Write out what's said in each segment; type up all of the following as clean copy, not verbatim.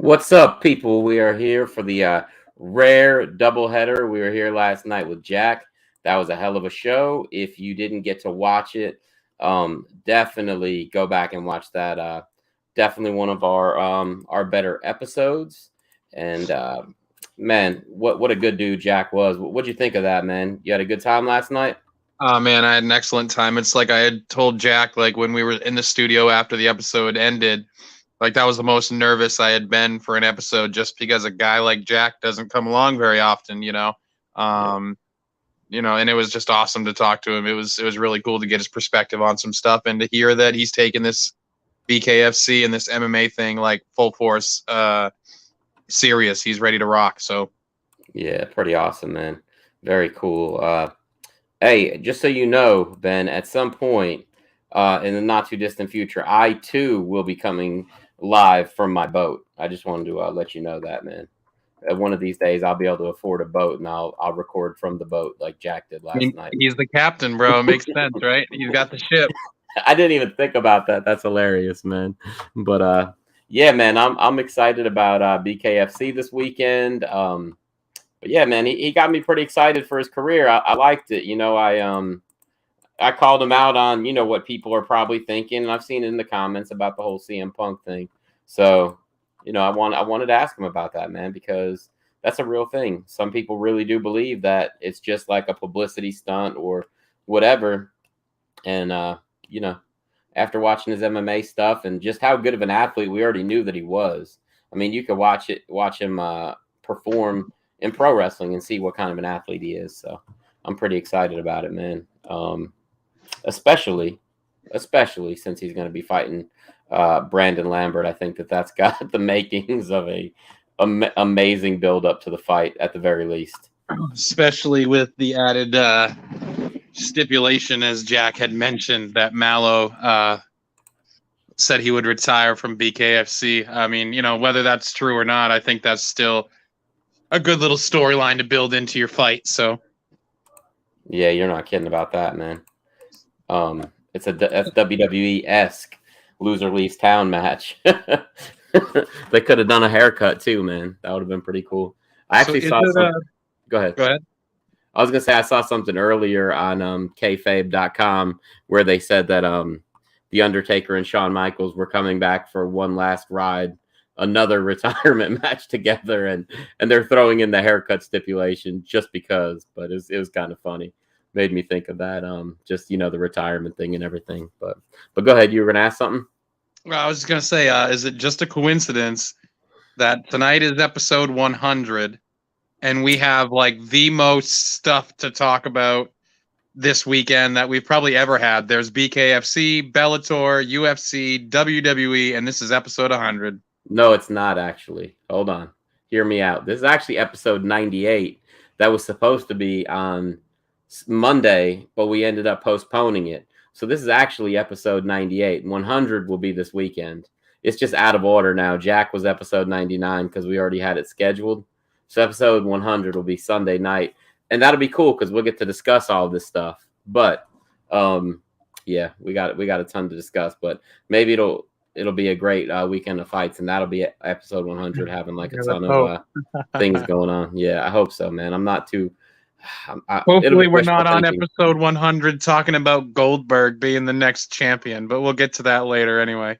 What's up, people? We are here for the rare doubleheader. We were here last night with Jack. That was a hell of a show. If you didn't get to watch it, definitely go back and watch that. Definitely one of our better episodes. And man, what a good dude Jack was. What'd you think of that, man? You had a good time last night? Oh man, I had an excellent time. It's like I had told Jack, like when we were in the studio after the episode ended, like that was the most nervous I had been for an episode, just because a guy like Jack doesn't come along very often, Um, and it was just awesome to talk to him. It was really cool to get his perspective on some stuff and to hear that he's taking this BKFC and this MMA thing like full force, serious. He's ready to rock. So Yeah, pretty awesome, man. Very cool. Hey, just so you know, Ben, at some point in the not too distant future, I too will be coming live from my boat. I just wanted to let you know that, man. One of these days, I'll be able to afford a boat, and I'll record from the boat like Jack did I last mean, night. he's the captain, bro. It makes sense, right? He's got the ship. I didn't even think about that. That's hilarious, man. But yeah, man, I'm excited about BKFC this weekend. But yeah, man, he got me pretty excited for his career. I liked it. I called him out on, what people are probably thinking, and I've seen it in the comments about the whole CM Punk thing. So, I wanted to ask him about that, man, because that's a real thing. Some people really do believe that it's just like a publicity stunt or whatever. And after watching his MMA stuff and just how good of an athlete we already knew that he was. I mean, you could watch him perform in pro wrestling and see what kind of an athlete he is. So I'm pretty excited about it, man. Especially since he's going to be fighting Brandon Lambert. I think that's got the makings of a amazing build up to the fight at the very least. Especially with the added stipulation, as Jack had mentioned, that Mallow said he would retire from BKFC. I mean, whether that's true or not, I think that's still a good little storyline to build into your fight. So, yeah, you're not kidding about that, man. That's WWE-esque loser leaves town match. They could have done a haircut too, man. That would have been pretty cool. I actually saw something. Go ahead. I was gonna say I saw something earlier on kayfabe.com where they said that the Undertaker and Shawn Michaels were coming back for one last ride, another retirement match together, and they're throwing in the haircut stipulation just because. But it was kind of funny. Made me think of that. Just the retirement thing and everything. But go ahead. You were gonna ask something. Well, I was just gonna say, is it just a coincidence that tonight is episode 100? And we have like the most stuff to talk about this weekend that we've probably ever had. There's BKFC, Bellator, UFC, WWE, and this is episode 100. No, it's not actually. Hold on. Hear me out. This is actually episode 98 that was supposed to be on Monday, but we ended up postponing it. So this is actually episode 98. 100 will be this weekend. It's just out of order now. Jack was episode 99 because we already had it scheduled. So episode 100 will be Sunday night, and that'll be cool because we'll get to discuss all this stuff. But yeah, we got a ton to discuss. But maybe it'll be a great weekend of fights, and that'll be episode 100, having like a ton of things going on. Yeah, I hope so, man. I'm not too. Hopefully, we're not on episode 100 talking about Goldberg being the next champion, but we'll get to that later anyway.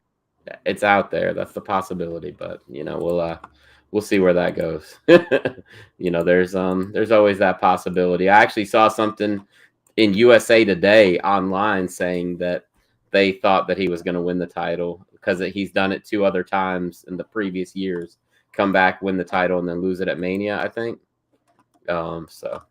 It's out there. That's the possibility, but we'll see where that goes. There's always that possibility. I actually saw something in USA Today online saying that they thought that he was going to win the title because he's done it 2 other times in the previous years. Come back, win the title, and then lose it at Mania, I think. So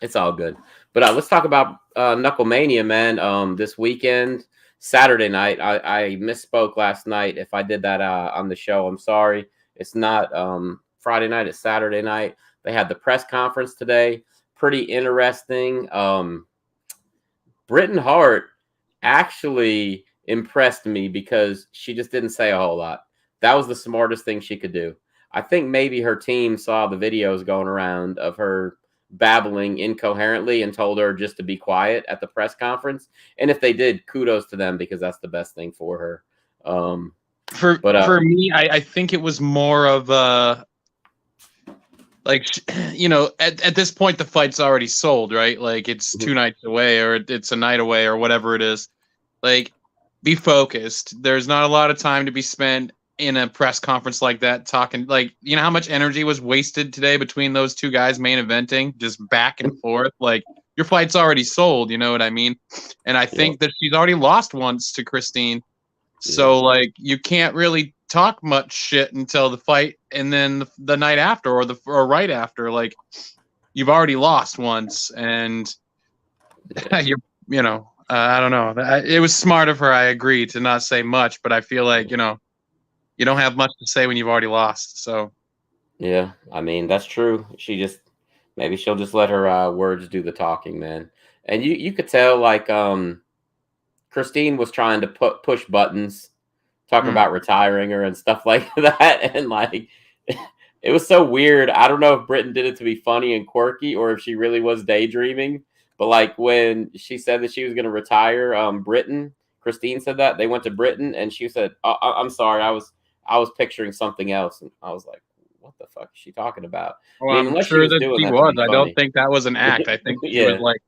it's all good. But let's talk about Knuckle Mania, man. This weekend, Saturday night. I misspoke last night. If I did that on the show, I'm sorry. It's not Friday night. It's Saturday night. They had the press conference today. Pretty interesting. Britain Hart actually impressed me because she just didn't say a whole lot. That was the smartest thing she could do. I think maybe her team saw the videos going around of her babbling incoherently and told her just to be quiet at the press conference. And if they did, kudos to them because that's the best thing for her. For me, I think it was more of like, you know, at this point the fight's already sold, right? Like it's 2 nights away, or it's a night away, or whatever it is. Like, be focused. There's not a lot of time to be spent in a press conference like that talking. Like, you know how much energy was wasted today between those two guys main eventing, just back and forth. Like, your fight's already sold, you know what I mean? And I think that she's already lost once to Christine. So, like, you can't really talk much shit until the fight, and then the night after, or right after. Like, you've already lost once, and you know, I don't know. It was smart of her, I agree, to not say much, but I feel like, you know, you don't have much to say when you've already lost. So yeah, I mean, that's true. Maybe she'll just let her words do the talking, man. And you could tell, like, Christine was trying to push buttons, talk about retiring her and stuff like that. And like, it was so weird. I don't know if Britain did it to be funny and quirky, or if she really was daydreaming. But like, when she said that she was going to retire, Christine said that they went to Britain, and she said, I'm sorry, I was picturing something else. And I was like, what the fuck is she talking about? Well, I mean, I'm sure that she was. I don't think that was an act. I think she was like,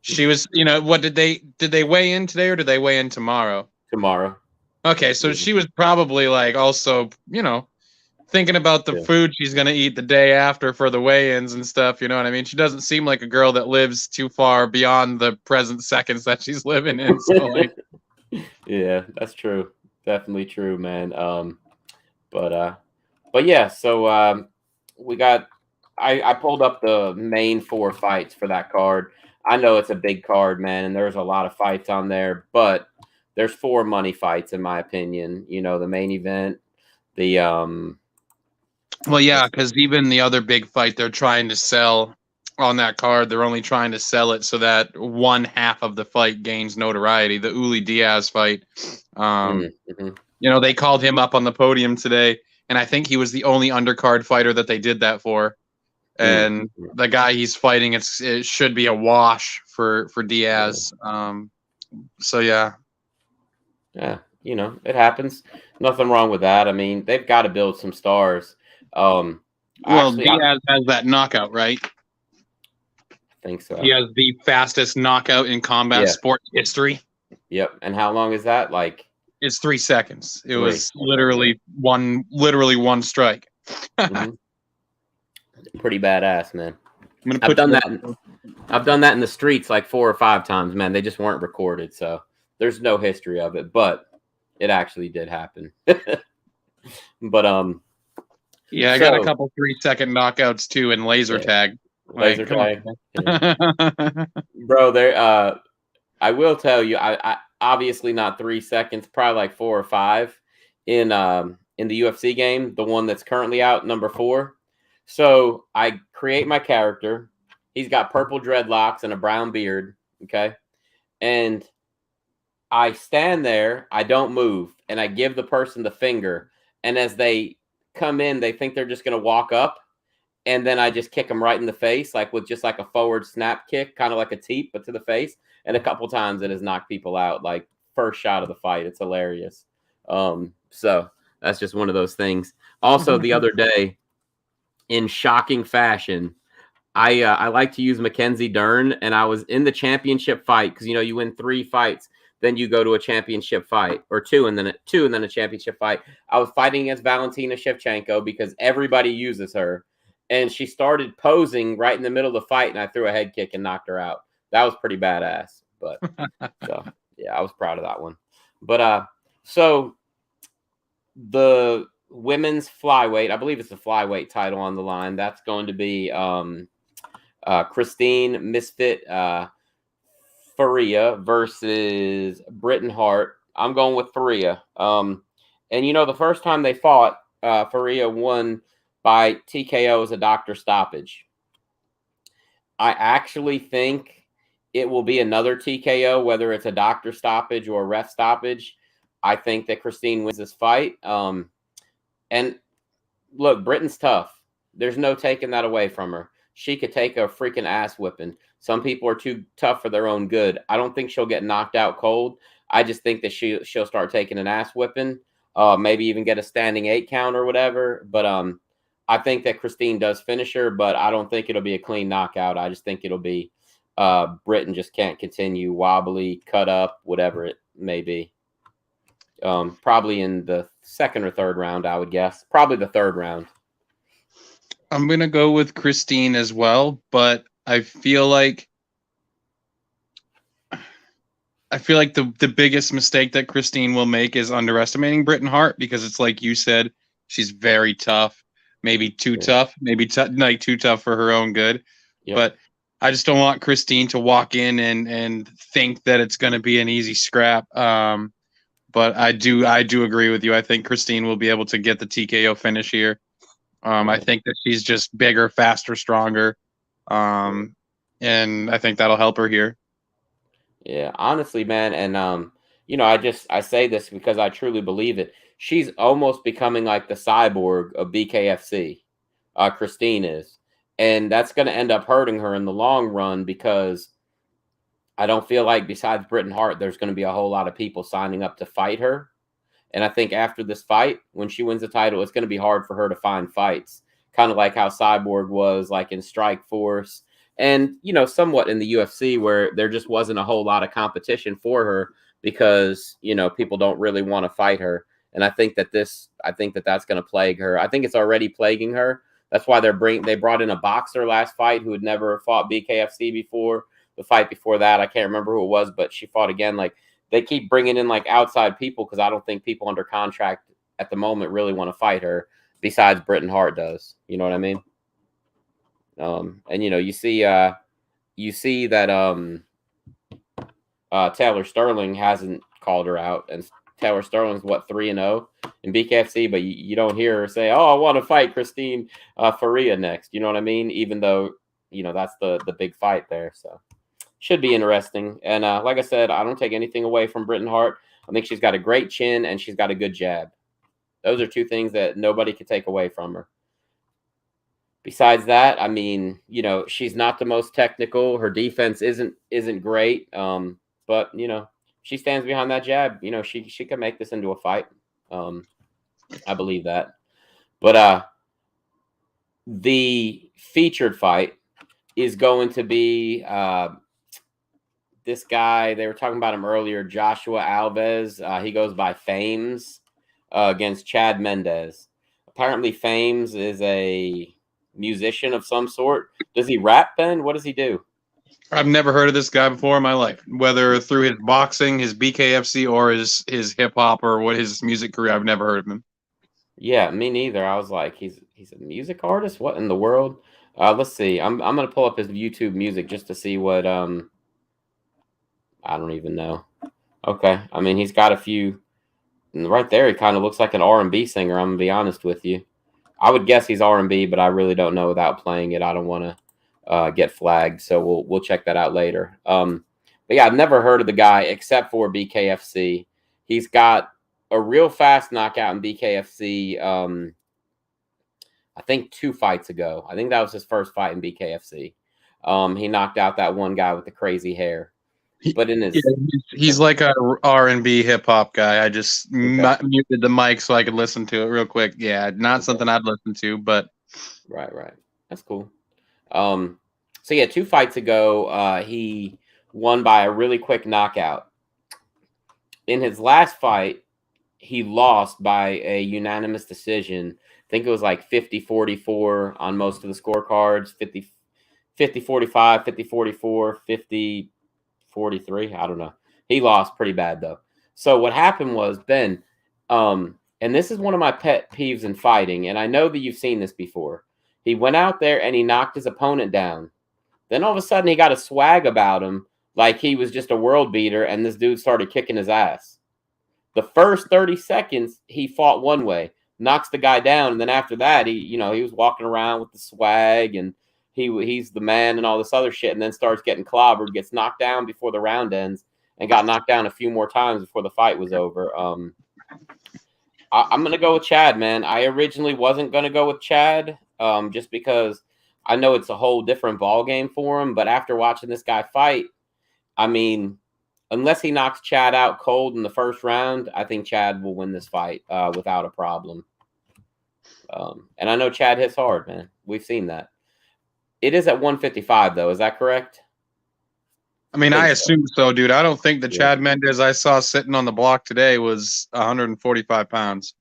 she was, you know, what did they weigh in today, or did they weigh in tomorrow? Tomorrow. Okay, so she was probably like also, you know, thinking about the food she's gonna eat the day after for the weigh-ins and stuff. You know what I mean? She doesn't seem like a girl that lives too far beyond the present seconds that she's living in. So like, yeah, that's true. Definitely true, man. But yeah. So we got. I pulled up the main 4 fights for that card. I know it's a big card, man, and there's a lot of fights on there, but there's 4 money fights in my opinion. You know, the main event, the well, yeah, because even the other big fight they're trying to sell on that card, they're only trying to sell it so that one half of the fight gains notoriety. The Uli Diaz fight, you know, they called him up on the podium today, and I think he was the only undercard fighter that they did that for. And the guy he's fighting, it should be a wash for Diaz. So yeah, you know, it happens. Nothing wrong with that. I mean, they've got to build some stars. Well, Diaz has that knockout, right? I think so. He has the fastest knockout in combat sports history. Yep. And how long is that? Like, it's 3 seconds. It was literally one strike. Pretty badass, man. I've done that in the streets like 4 or 5 times, man. They just weren't recorded, so there's no history of it, but it actually did happen. But yeah, I got a couple 3-second knockouts too in laser tag. Laser tag. Bro, there I will tell you, I obviously not 3 seconds, probably like 4 or 5 in the UFC game, the one that's currently out, number 4. So I create my character. He's got purple dreadlocks and a brown beard. Okay. And I stand there. I don't move. And I give the person the finger. And as they come in, they think they're just going to walk up. And then I just kick them right in the face, like with just like a forward snap kick, kind of like a teep, but to the face. And a couple times it has knocked people out, like first shot of the fight. It's hilarious. So that's just one of those things. Also, the other day, in shocking fashion, I like to use Mackenzie Dern, and I was in the championship fight because, you know, you win 3 fights, then you go to a championship fight, or two and then a championship fight. I was fighting against Valentina Shevchenko because everybody uses her, and she started posing right in the middle of the fight, and I threw a head kick and knocked her out. That was pretty badass. But so yeah, I was proud of that one. But so the women's flyweight, I believe it's the flyweight title on the line. That's going to be Christine Misfit Faria versus Britain Hart. I'm going with Faria. And you know, the first time they fought, Faria won by TKO as a doctor stoppage. I actually think it will be another TKO, whether it's a doctor stoppage or a ref stoppage. I think that Christine wins this fight. And look, Britain's tough. There's no taking that away from her. She could take a freaking ass whipping. Some people are too tough for their own good. I don't think she'll get knocked out cold. I just think that she'll start taking an ass whipping. maybe even get a standing 8 count or whatever. But I think that Christine does finish her, but I don't think it'll be a clean knockout. I just think it'll be Britain just can't continue, wobbly, cut up, whatever it may be. Probably in the second or third round, I would guess. Probably the third round. I'm going to go with Christine as well, but I feel like the biggest mistake that Christine will make is underestimating Britain Hart, because it's like you said, she's very tough, maybe too tough, maybe like too tough for her own good. Yep. But I just don't want Christine to walk in and think that it's going to be an easy scrap. But I do agree with you. I think Christine will be able to get the TKO finish here. I think that she's just bigger, faster, stronger. And I think that'll help her here. Yeah, honestly, man. And, I say this because I truly believe it. She's almost becoming like the cyborg of BKFC. Christine is. And that's going to end up hurting her in the long run, because I don't feel like besides Britain Hart, there's going to be a whole lot of people signing up to fight her. And I think after this fight, when she wins the title, it's going to be hard for her to find fights. Kind of like how Cyborg was like in Strikeforce and, somewhat in the UFC, where there just wasn't a whole lot of competition for her because, people don't really want to fight her. And I think that that's going to plague her. I think it's already plaguing her. That's why they brought in a boxer last fight who had never fought BKFC before. The fight before that, I can't remember who it was, but she fought again. Like, they keep bringing in like outside people because I don't think people under contract at the moment really want to fight her besides Britain Hart does. You know what I mean? And you see that Taylor Sterling hasn't called her out, and Taylor Sterling's 3-0 in BKFC, but you don't hear her say, "Oh, I want to fight Christine Faria next." You know what I mean? Even though that's the big fight there, so. Should be interesting. And like I said, I don't take anything away from Britain Hart. I think she's got a great chin and she's got a good jab. Those are two things that nobody can take away from her. Besides that, I mean, she's not the most technical. Her defense isn't great. But she stands behind that jab. She can make this into a fight. I believe that. But the featured fight is going to be this guy. They were talking about him earlier, Joshua Alves. He goes by Fames against Chad Mendez. Apparently, Fames is a musician of some sort. Does he rap, Ben? What does he do? I've never heard of this guy before in my life, whether through his boxing, his BKFC, or his hip hop, or what his music career. I've never heard of him. Yeah, me neither. I was like, he's a music artist? What in the world? Let's see. I'm gonna pull up his YouTube music just to see what I don't even know. Okay. I mean, he's got a few right there. He kind of looks like an R&B singer. I'm gonna be honest with you. I would guess he's R&B, but I really don't know without playing it. I don't want to get flagged, so we'll check that out later. But yeah, I've never heard of the guy except for BKFC. He's got a real fast knockout in BKFC. I think 2 fights ago. I think that was his first fight in BKFC. He knocked out that one guy with the crazy hair. But he's like a R&B hip hop guy. I just muted the mic so I could listen to it real quick. Yeah, not something I'd listen to, but right. That's cool. So yeah, 2 fights ago, he won by a really quick knockout. In his last fight, he lost by a unanimous decision. I think it was like 50-44 on most of the scorecards, 50-45, 50-44, 50-43. I don't know. He lost pretty bad though. So what happened was, Ben, and this is one of my pet peeves in fighting, and I know that you've seen this before. He went out there and he knocked his opponent down. Then all of a sudden he got a swag about him like he was just a world beater, and this dude started kicking his ass. The first 30 seconds, he fought one way, knocks the guy down, and then after that, he was walking around with the swag, and he's the man and all this other shit, and then starts getting clobbered, gets knocked down before the round ends, and got knocked down a few more times before the fight was over. I'm going to go with Chad, man. I originally wasn't going to go with Chad just because I know it's a whole different ball game for him, but after watching this guy fight, I mean, unless he knocks Chad out cold in the first round, I think Chad will win this fight without a problem. And I know Chad hits hard, man. We've seen that. It is at 155, though. Is that correct? I mean, I assume so, dude. I don't think the Yeah. Chad Mendes I saw sitting on the block today was 145 pounds.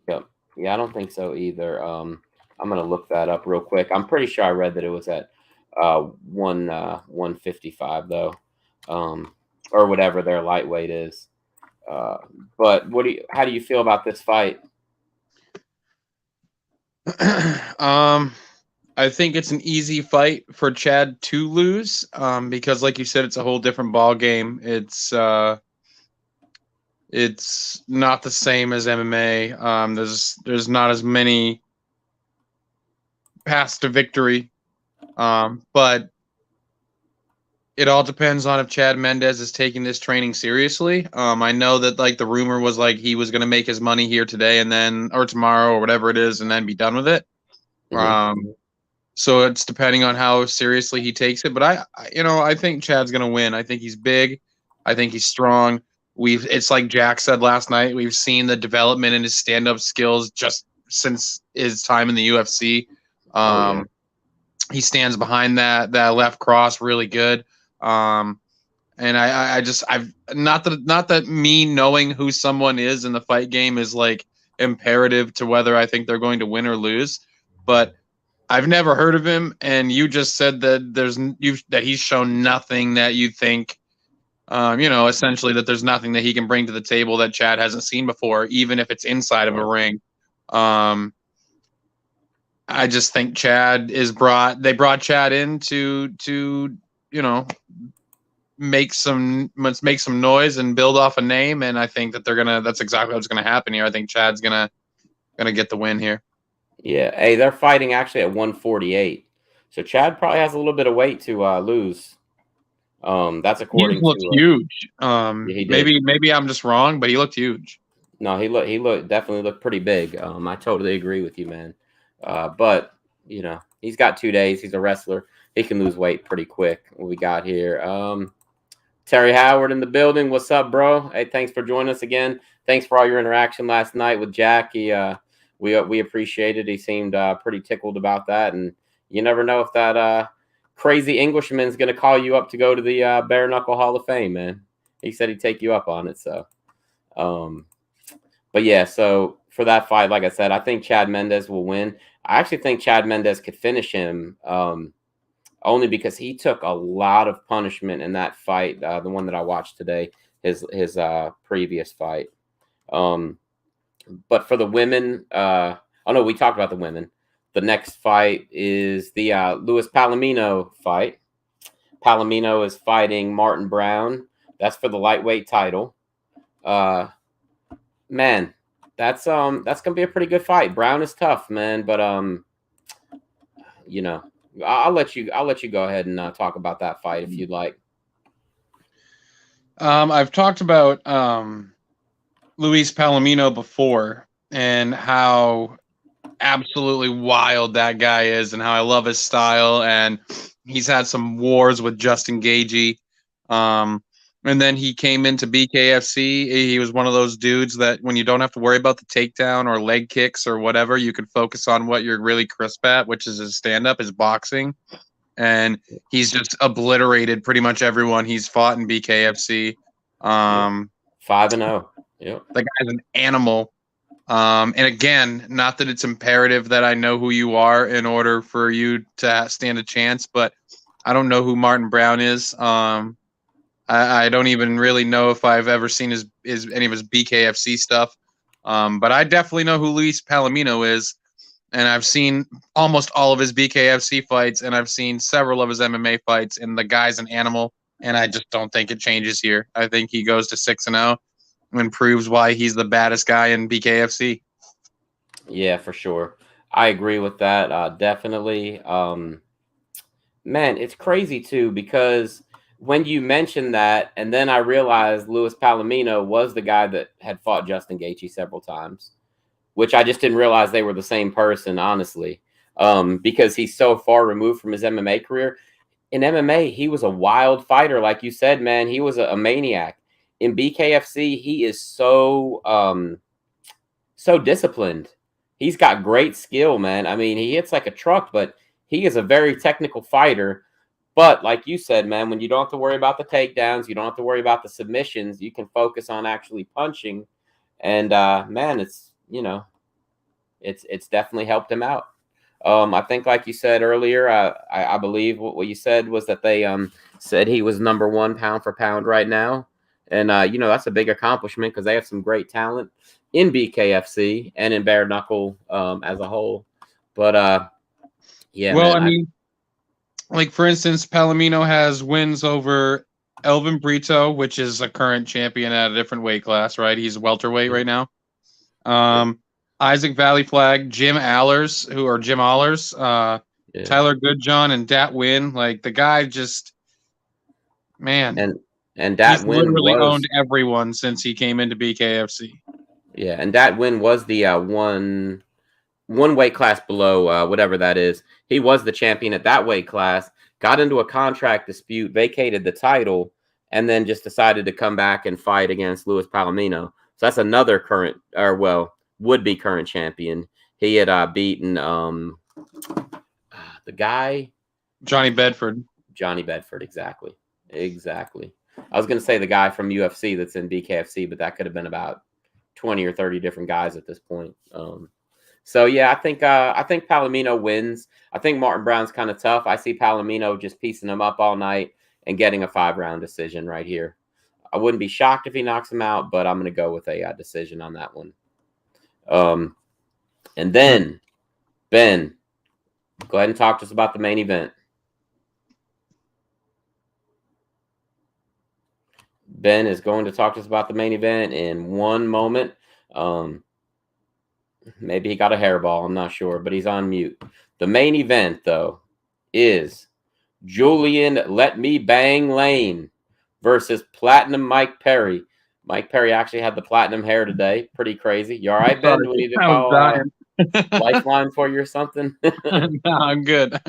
Yep. Yeah, I don't think so either. I'm gonna look that up real quick. I'm pretty sure I read that it was at 155 though, or whatever their lightweight is. But how do you feel about this fight? I think it's an easy fight for Chad to lose, because, like you said, it's a whole different ball game. It's not the same as MMA. There's not as many paths to victory, but it all depends on if Chad Mendes is taking this training seriously. I know that like the rumor was like he was going to make his money here today and then or tomorrow or whatever it is, and then be done with it. So it's depending on how seriously he takes it. But I think Chad's going to win. I think he's big. I think he's strong. It's like Jack said last night. We've seen the development in his stand-up skills just since his time in the UFC. He stands behind that left cross really good. And I've not that me knowing who someone is in the fight game is like imperative to whether I think they're going to win or lose, but I've never heard of him, and you just said that that he's shown nothing that you think, essentially that there's nothing that he can bring to the table that Chad hasn't seen before, even if it's inside of a ring. I just think they brought Chad in to make some noise and build off a name, and I think that that's exactly what's gonna happen here. I think Chad's gonna get the win here. Yeah. Hey, they're fighting actually at 148. So Chad probably has a little bit of weight to lose. That's according he looked to huge. he did. Maybe I'm just wrong, but he looked huge. No, he definitely looked pretty big. I totally agree with you, man. But he's got 2 days. He's a wrestler. He can lose weight pretty quick. What we got here? Terry Howard in the building. What's up, bro? Hey, thanks for joining us again. Thanks for all your interaction last night with Jack. We appreciate it. He seemed pretty tickled about that, and you never know if that crazy Englishman's going to call you up to go to the Bare Knuckle Hall of Fame, man. He said he'd take you up on it. So, but yeah. So for that fight, like I said, I think Chad Mendes will win. I actually think Chad Mendes could finish him. Only because he took a lot of punishment in that fight, the one that I watched today, his previous fight. But for the women, we talked about the women. The next fight is the Luis Palomino fight. Palomino is fighting Martin Brown. That's for the lightweight title. Man, that's gonna be a pretty good fight. Brown is tough, man, but I'll let you go ahead and talk about that fight if you'd like. I've talked about Luis Palomino before and how absolutely wild that guy is and how I love his style, and he's had some wars with Justin Gaethje. And then he came into BKFC. He was one of those dudes that when you don't have to worry about the takedown or leg kicks or whatever, you can focus on what you're really crisp at, which is his stand-up, his boxing. And he's just obliterated pretty much everyone he's fought in BKFC. 5-0. Yeah. The guy's an animal. And again, not that it's imperative that I know who you are in order for you to stand a chance, but I don't know who Martin Brown is. I don't even really know if I've ever seen any of his BKFC stuff. But I definitely know who Luis Palomino is. And I've seen almost all of his BKFC fights, and I've seen several of his MMA fights, and the guy's an animal. And I just don't think it changes here. I think he goes to 6-0 and proves why he's the baddest guy in BKFC. Yeah, for sure. I agree with that. Definitely. Man, it's crazy too, because when you mentioned that, and then I realized Luis Palomino was the guy that had fought Justin Gaethje several times, which I just didn't realize they were the same person, honestly, because he's so far removed from his MMA career. in MMA, he was a wild fighter, like you said, man. He was a maniac. In BKFC, he is so disciplined. He's got great skill, man. I mean, he hits like a truck, but he is a very technical fighter. But like you said, man, when you don't have to worry about the takedowns, you don't have to worry about the submissions, you can focus on actually punching. And man, it's definitely helped him out. I think, like you said earlier, I believe what you said was that they said he was number one pound for pound right now. And, that's a big accomplishment because they have some great talent in BKFC and in bare knuckle as a whole. But, yeah, well, man. I mean, like, for instance, Palomino has wins over Elvin Brito, which is a current champion at a different weight class, right? He's welterweight right now. Isaac Valley Flag, Jim Allers, Yeah. Tyler Goodjohn, and Dat Win. Like, the guy just, man. And Dat he's Win literally was owned everyone since he came into BKFC. Yeah, and Dat Win was the one weight class below whatever that is. He was the champion at that weight class, got into a contract dispute, vacated the title, and then just decided to come back and fight against Luis Palomino. So that's another current, or well, would-be current champion. He had beaten the guy Johnny Bedford. Johnny Bedford, exactly. I was going to say the guy from UFC that's in BKFC, but that could have been about 20 or 30 different guys at this point. So yeah, I think Palomino wins. I think Martin Brown's kind of tough. I see Palomino just piecing him up all night and getting a 5-round decision right here. I wouldn't be shocked if he knocks him out, but I'm going to go with a decision on that one. And then Ben, go ahead and talk to us about the main event. Ben is going to talk to us about the main event in one moment. Maybe he got a hairball. I'm not sure, but he's on mute. The main event, though, is Julian Let Me Bang Lane versus Platinum Mike Perry. Mike Perry actually had the platinum hair today. Pretty crazy. You all right, Ben? Do we need to call Lifeline for you or something? No, I'm good.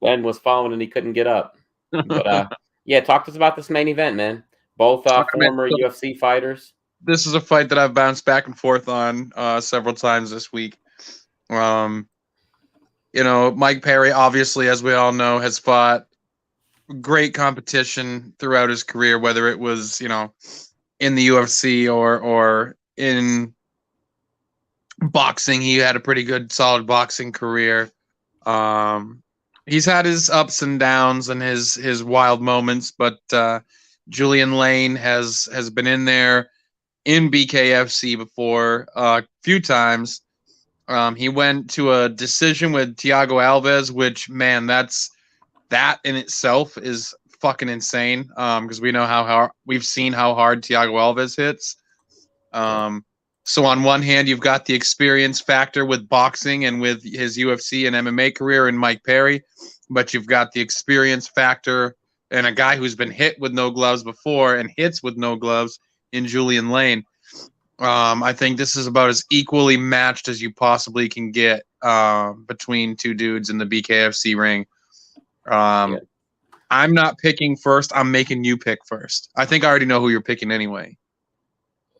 Ben was falling and he couldn't get up. But yeah, talk to us about this main event, man. Both former UFC fighters. This is a fight that I've bounced back and forth on several times this week. Mike Perry, obviously, as we all know, has fought great competition throughout his career, whether it was, in the UFC or in boxing. He had a pretty good, solid boxing career. He's had his ups and downs and his wild moments, but Julian Lane has been in there in BKFC before a few times. He went to a decision with Thiago Alves, which, man, that in itself is fucking insane. Because we know we've seen how hard Thiago Alves hits. So on one hand, you've got the experience factor with boxing and with his UFC and MMA career in Mike Perry, but you've got the experience factor and a guy who's been hit with no gloves before and hits with no gloves in Julian Lane. I think this is about as equally matched as you possibly can get between two dudes in the BKFC ring. I'm not picking first. I'm making you pick first. I think I already know who you're picking anyway.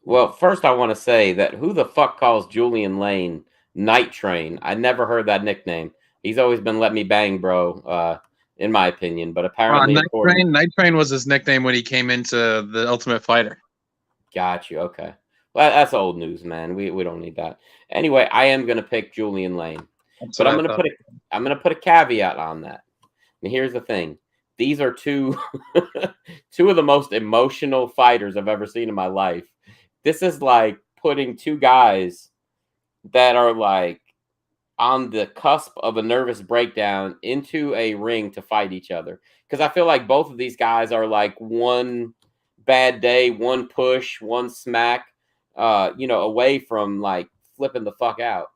Well, first I want to say that who the fuck calls Julian Lane Night Train? I never heard that nickname. He's always been Let Me Bang Bro, in my opinion. But apparently, Night Train was his nickname when he came into the Ultimate Fighter. Got you. Okay. Well, that's old news, man. We don't need that. Anyway, I am gonna pick Julian Lane, but I'm gonna put a caveat on that. And here's the thing: these are two of the most emotional fighters I've ever seen in my life. This is like putting two guys that are like on the cusp of a nervous breakdown into a ring to fight each other. Because I feel like both of these guys are like one bad day, one push, one smack, away from like flipping the fuck out.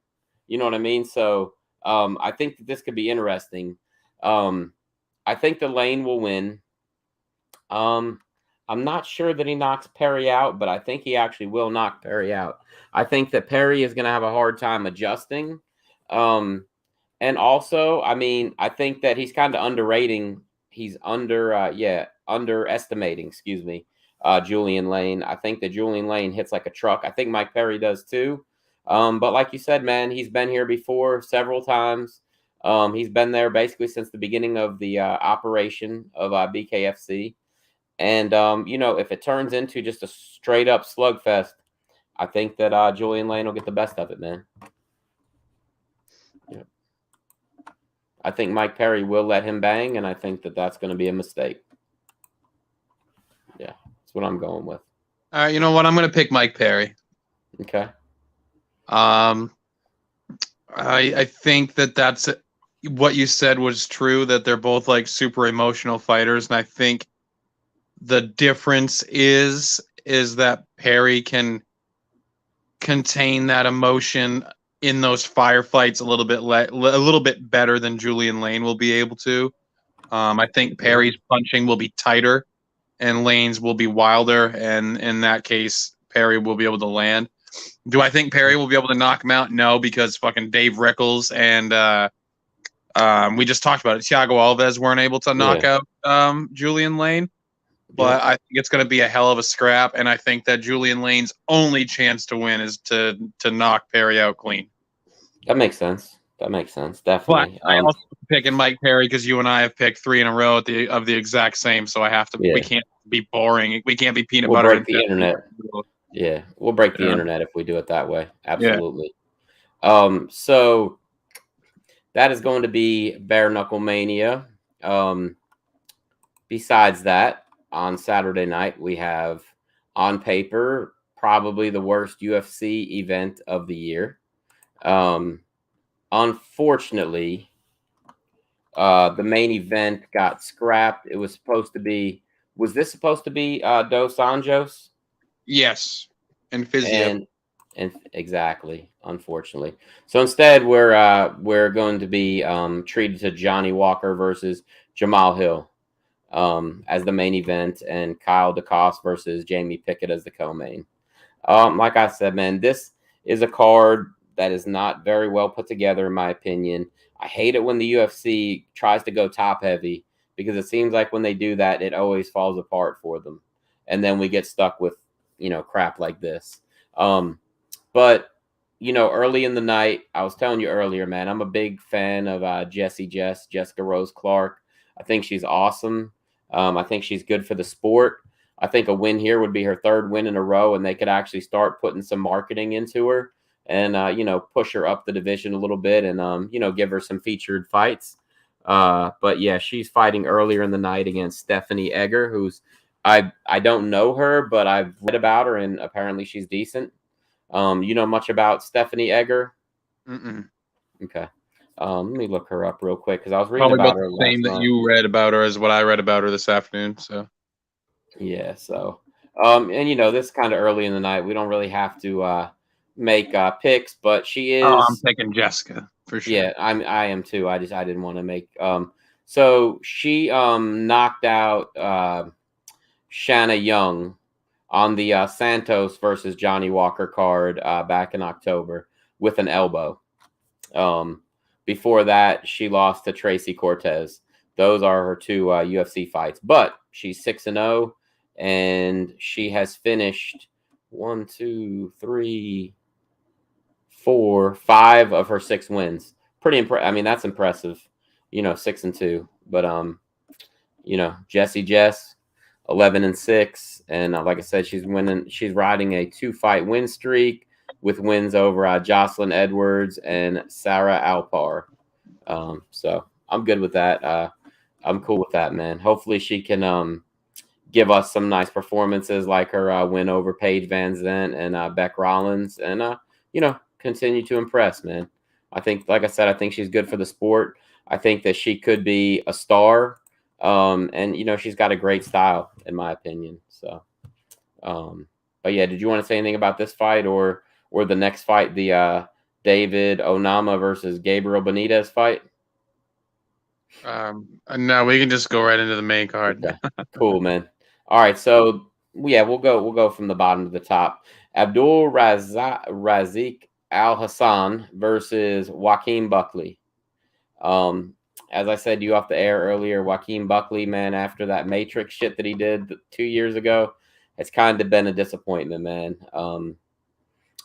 You know what I mean? So I think that this could be interesting. I think the Lane will win. I'm not sure that he knocks Perry out, but I think he actually will knock Perry out. I think that Perry is going to have a hard time adjusting. And also, I mean, I think that he's kind of underrating he's underestimating, excuse me, Julian Lane. I think that Julian Lane hits like a truck. I think Mike Perry does too. But like you said, man, he's been here before several times. He's been there basically since the beginning of the operation of BKFC. And, if it turns into just a straight up slugfest, I think that Julian Lane will get the best of it, man. Yeah. I think Mike Perry will let him bang, and I think that that's going to be a mistake. Yeah, that's what I'm going with. All right, you know what? I'm going to pick Mike Perry. Okay. I think that's what you said was true, that they're both like super emotional fighters, and I think the difference is that Perry can contain that emotion in those firefights a little bit better than Julian Lane will be able to. I think Perry's punching will be tighter and Lane's will be wilder, and in that case, Perry will be able to land. Do I think Perry will be able to knock him out? No, because fucking Dave Rickles and we just talked about it. Thiago Alves weren't able to knock out Julian Lane. But I think it's going to be a hell of a scrap, and I think that Julian Lane's only chance to win is to knock Perry out clean. That makes sense. Definitely. But I also picking Mike Perry because you and I have picked 3 in a row of the exact same, so I have to. We can't be boring. We can't be peanut butter. We'll break the internet. Yeah, we'll break the internet if we do it that way. Absolutely. Yeah. So that is going to be Bare Knuckle Mania. Besides that, on Saturday night, we have, on paper, probably the worst UFC event of the year. Unfortunately, the main event got scrapped. It was supposed to be. Was this supposed to be Dos Anjos? Yes, and Physio. And exactly. Unfortunately, so instead we're going to be treated to Johnny Walker versus Jamal Hill as the main event, and Kyle DeCoste versus Jamie Pickett as the co-main. Like I said, man, this is a card that is not very well put together, in my opinion. I hate it when the UFC tries to go top heavy, because it seems like when they do that, it always falls apart for them. And then we get stuck with, crap like this. But, early in the night, I was telling you earlier, man, I'm a big fan of Jessica Rose Clark. I think she's awesome. I think she's good for the sport. I think a win here would be her 3rd win in a row, and they could actually start putting some marketing into her and, push her up the division a little bit and, give her some featured fights. But, yeah, she's fighting earlier in the night against Stephanie Egger, who's I don't know her, but I've read about her, and apparently she's decent. You know much about Stephanie Egger? Mm-mm. Okay. Let me look her up real quick because I was reading about her. The same that you read about her as what I read about her this afternoon. So, yeah. So, and this is kind of early in the night. We don't really have to make picks, but she is. Oh, I'm taking Jessica for sure. Yeah, I am too. I didn't want to make. So she knocked out Shanna Young on the Santos versus Johnny Walker card back in October with an elbow. Before that, she lost to Tracy Cortez. Those are her 2 UFC fights. But she's 6-0, and she has finished 1, 2, 3, 4, 5 of her 6 wins. Pretty impressive. I mean, that's impressive. 6-2. But Jess, 11-6, and like I said, she's winning. She's riding a 2-fight win streak with wins over Jocelyn Edwards and Sarah Alpar. So I'm good with that. I'm cool with that, man. Hopefully she can give us some nice performances like her win over Paige Van Zandt and Beck Rollins, and continue to impress, man. I think, like I said, I think she's good for the sport. I think that she could be a star. And she's got a great style, in my opinion. So, but yeah, did you want to say anything about this fight or the next fight, the David Onama versus Gabriel Benitez fight? No, we can just go right into the main card. Okay. Cool, man. All right, so yeah, we'll go from the bottom to the top. Abdul Raziq Al Hassan versus Joaquin Buckley. as I said to you off the air earlier, Joaquin Buckley, man, after that Matrix shit that he did 2 years ago, it's kind of been a disappointment, man.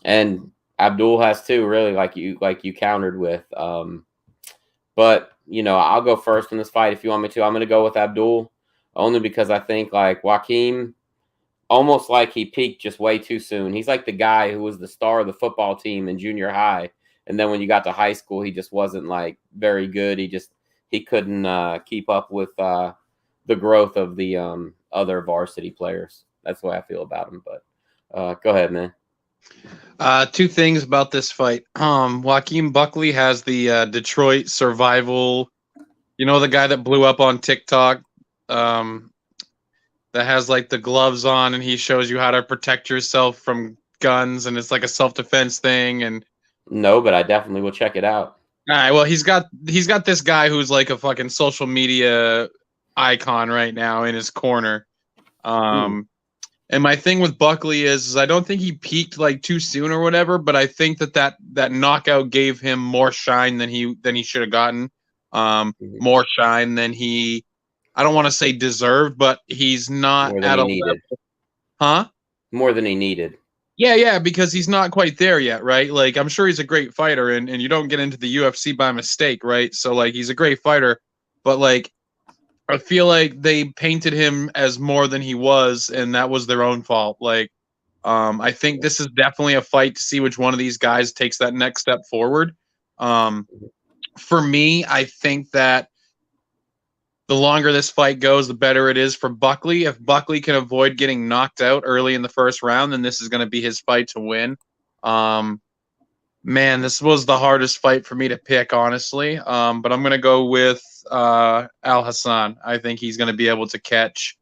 And Abdul has too, really, like you countered with. But I'll go first in this fight if you want me to. I'm going to go with Abdul only because I think like Joaquin, almost like he peaked just way too soon. He's like the guy who was the star of the football team in junior high, and then when you got to high school, he just wasn't like very good. He couldn't keep up with the growth of the other varsity players. That's the way I feel about him. But go ahead, man. Two things about this fight. Joaquin Buckley has the Detroit survival. The guy that blew up on TikTok, that has like the gloves on, and he shows you how to protect yourself from guns, and it's like a self-defense thing. And no, but I definitely will check it out. All right, well, he's got this guy who's like a fucking social media icon right now in his corner. And my thing with Buckley is I don't think he peaked like too soon or whatever, but I think that knockout gave him more shine than he should have gotten. More shine than he, I don't want to say deserved, but he's not at a level. Huh? More than he needed. Yeah, because he's not quite there yet, right? Like, I'm sure he's a great fighter, and you don't get into the UFC by mistake, right? So, like, he's a great fighter, but, like, I feel like they painted him as more than he was, and that was their own fault. Like, I think this is definitely a fight to see which one of these guys takes that next step forward. For me, I think that the longer this fight goes, the better it is for Buckley. If Buckley can avoid getting knocked out early in the first round, then this is going to be his fight to win. Man, this was the hardest fight for me to pick, honestly. But I'm going to go with Al Hassan. I think he's going to be able to catch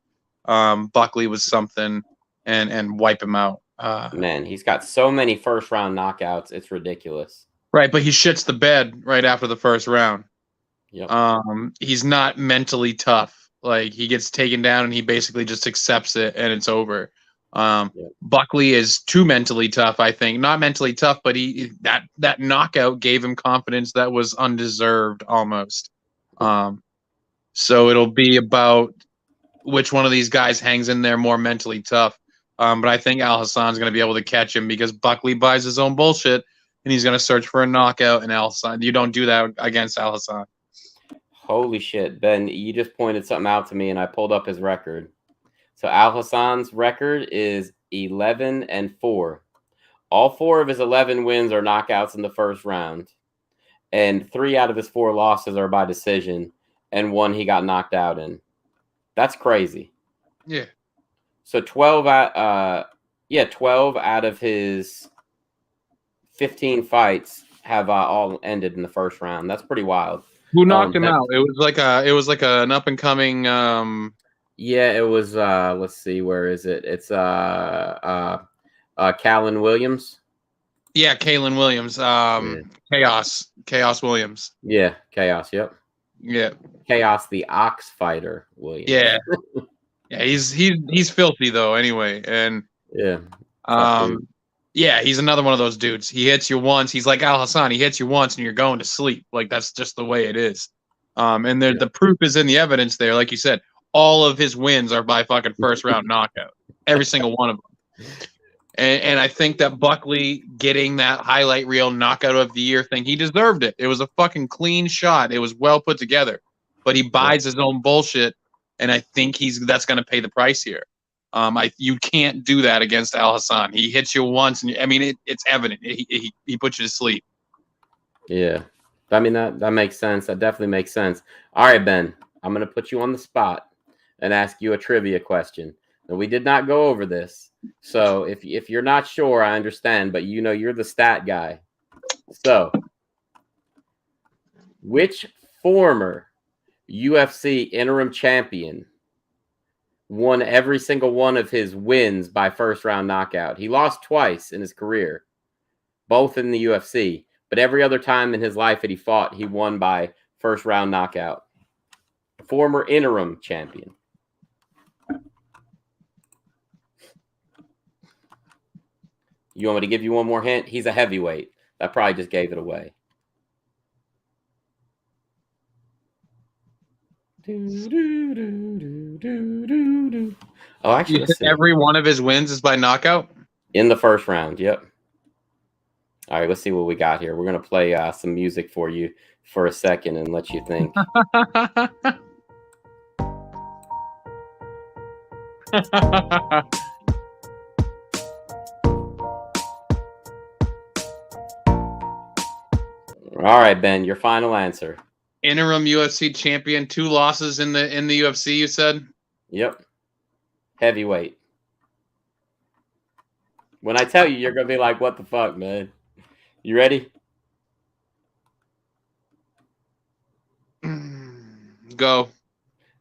Buckley with something and wipe him out. Man, he's got so many first-round knockouts. It's ridiculous. Right, but he shits the bed right after the first round. Yep. He's not mentally tough. Like, he gets taken down and he basically just accepts it and it's over. Buckley is too mentally tough, I think. Not mentally tough, but that knockout gave him confidence that was undeserved almost. So it'll be about which one of these guys hangs in there more mentally tough. But I think Al Hassan's going to be able to catch him because Buckley buys his own bullshit and he's going to search for a knockout. And Al Hassan, you don't do that against Al Hassan. Holy shit, Ben, you just pointed something out to me and I pulled up his record. So Al Hassan's record is 11-4. All 4 of his 11 wins are knockouts in the first round. And 3 out of his 4 losses are by decision. And 1 he got knocked out in. That's crazy. Yeah. So 12 out of his 15 fights have all ended in the first round. That's pretty wild. Who knocked him out? It was like an up and coming. Yeah, it was. Let's see, where is it? It's Callan Williams. Yeah, Callan Williams. Chaos Williams. Yeah, Chaos. Yep. Yeah. Chaos, the Ox Fighter Williams. Yeah. Yeah, he's filthy though. Anyway, and yeah. Yeah, he's another one of those dudes. He hits you once. He's like Al Hassan. He hits you once and you're going to sleep. Like, that's just the way it is. And the proof is in the evidence there. Like you said, all of his wins are by fucking first round knockout. Every single one of them. And I think that Buckley getting that highlight reel knockout of the year thing, he deserved it. It was a fucking clean shot. It was well put together. But he buys his own bullshit, and I think that's going to pay the price here. You can't do that against Al Hassan. He hits you once, and it's evident. He puts you to sleep. Yeah, I mean that makes sense. That definitely makes sense. All right, Ben, I'm gonna put you on the spot and ask you a trivia question. Now, we did not go over this, so if you're not sure, I understand. But you're the stat guy. So, which former UFC interim champion won every single one of his wins by first round knockout? He lost twice in his career, both in the UFC, but every other time in his life that he fought, he won by first round knockout. Former interim champion. You want me to give you one more hint? He's a heavyweight. That probably just gave it away. Oh, actually, let's see. Every one of his wins is by knockout? In the first round, yep. All right, let's see what we got here. We're going to play some music for you for a second and let you think. All right, Ben, your final answer. Interim UFC champion, 2 losses in the UFC, you said? Yep. Heavyweight. When I tell you, you're going to be like, what the fuck, man? You ready? Go.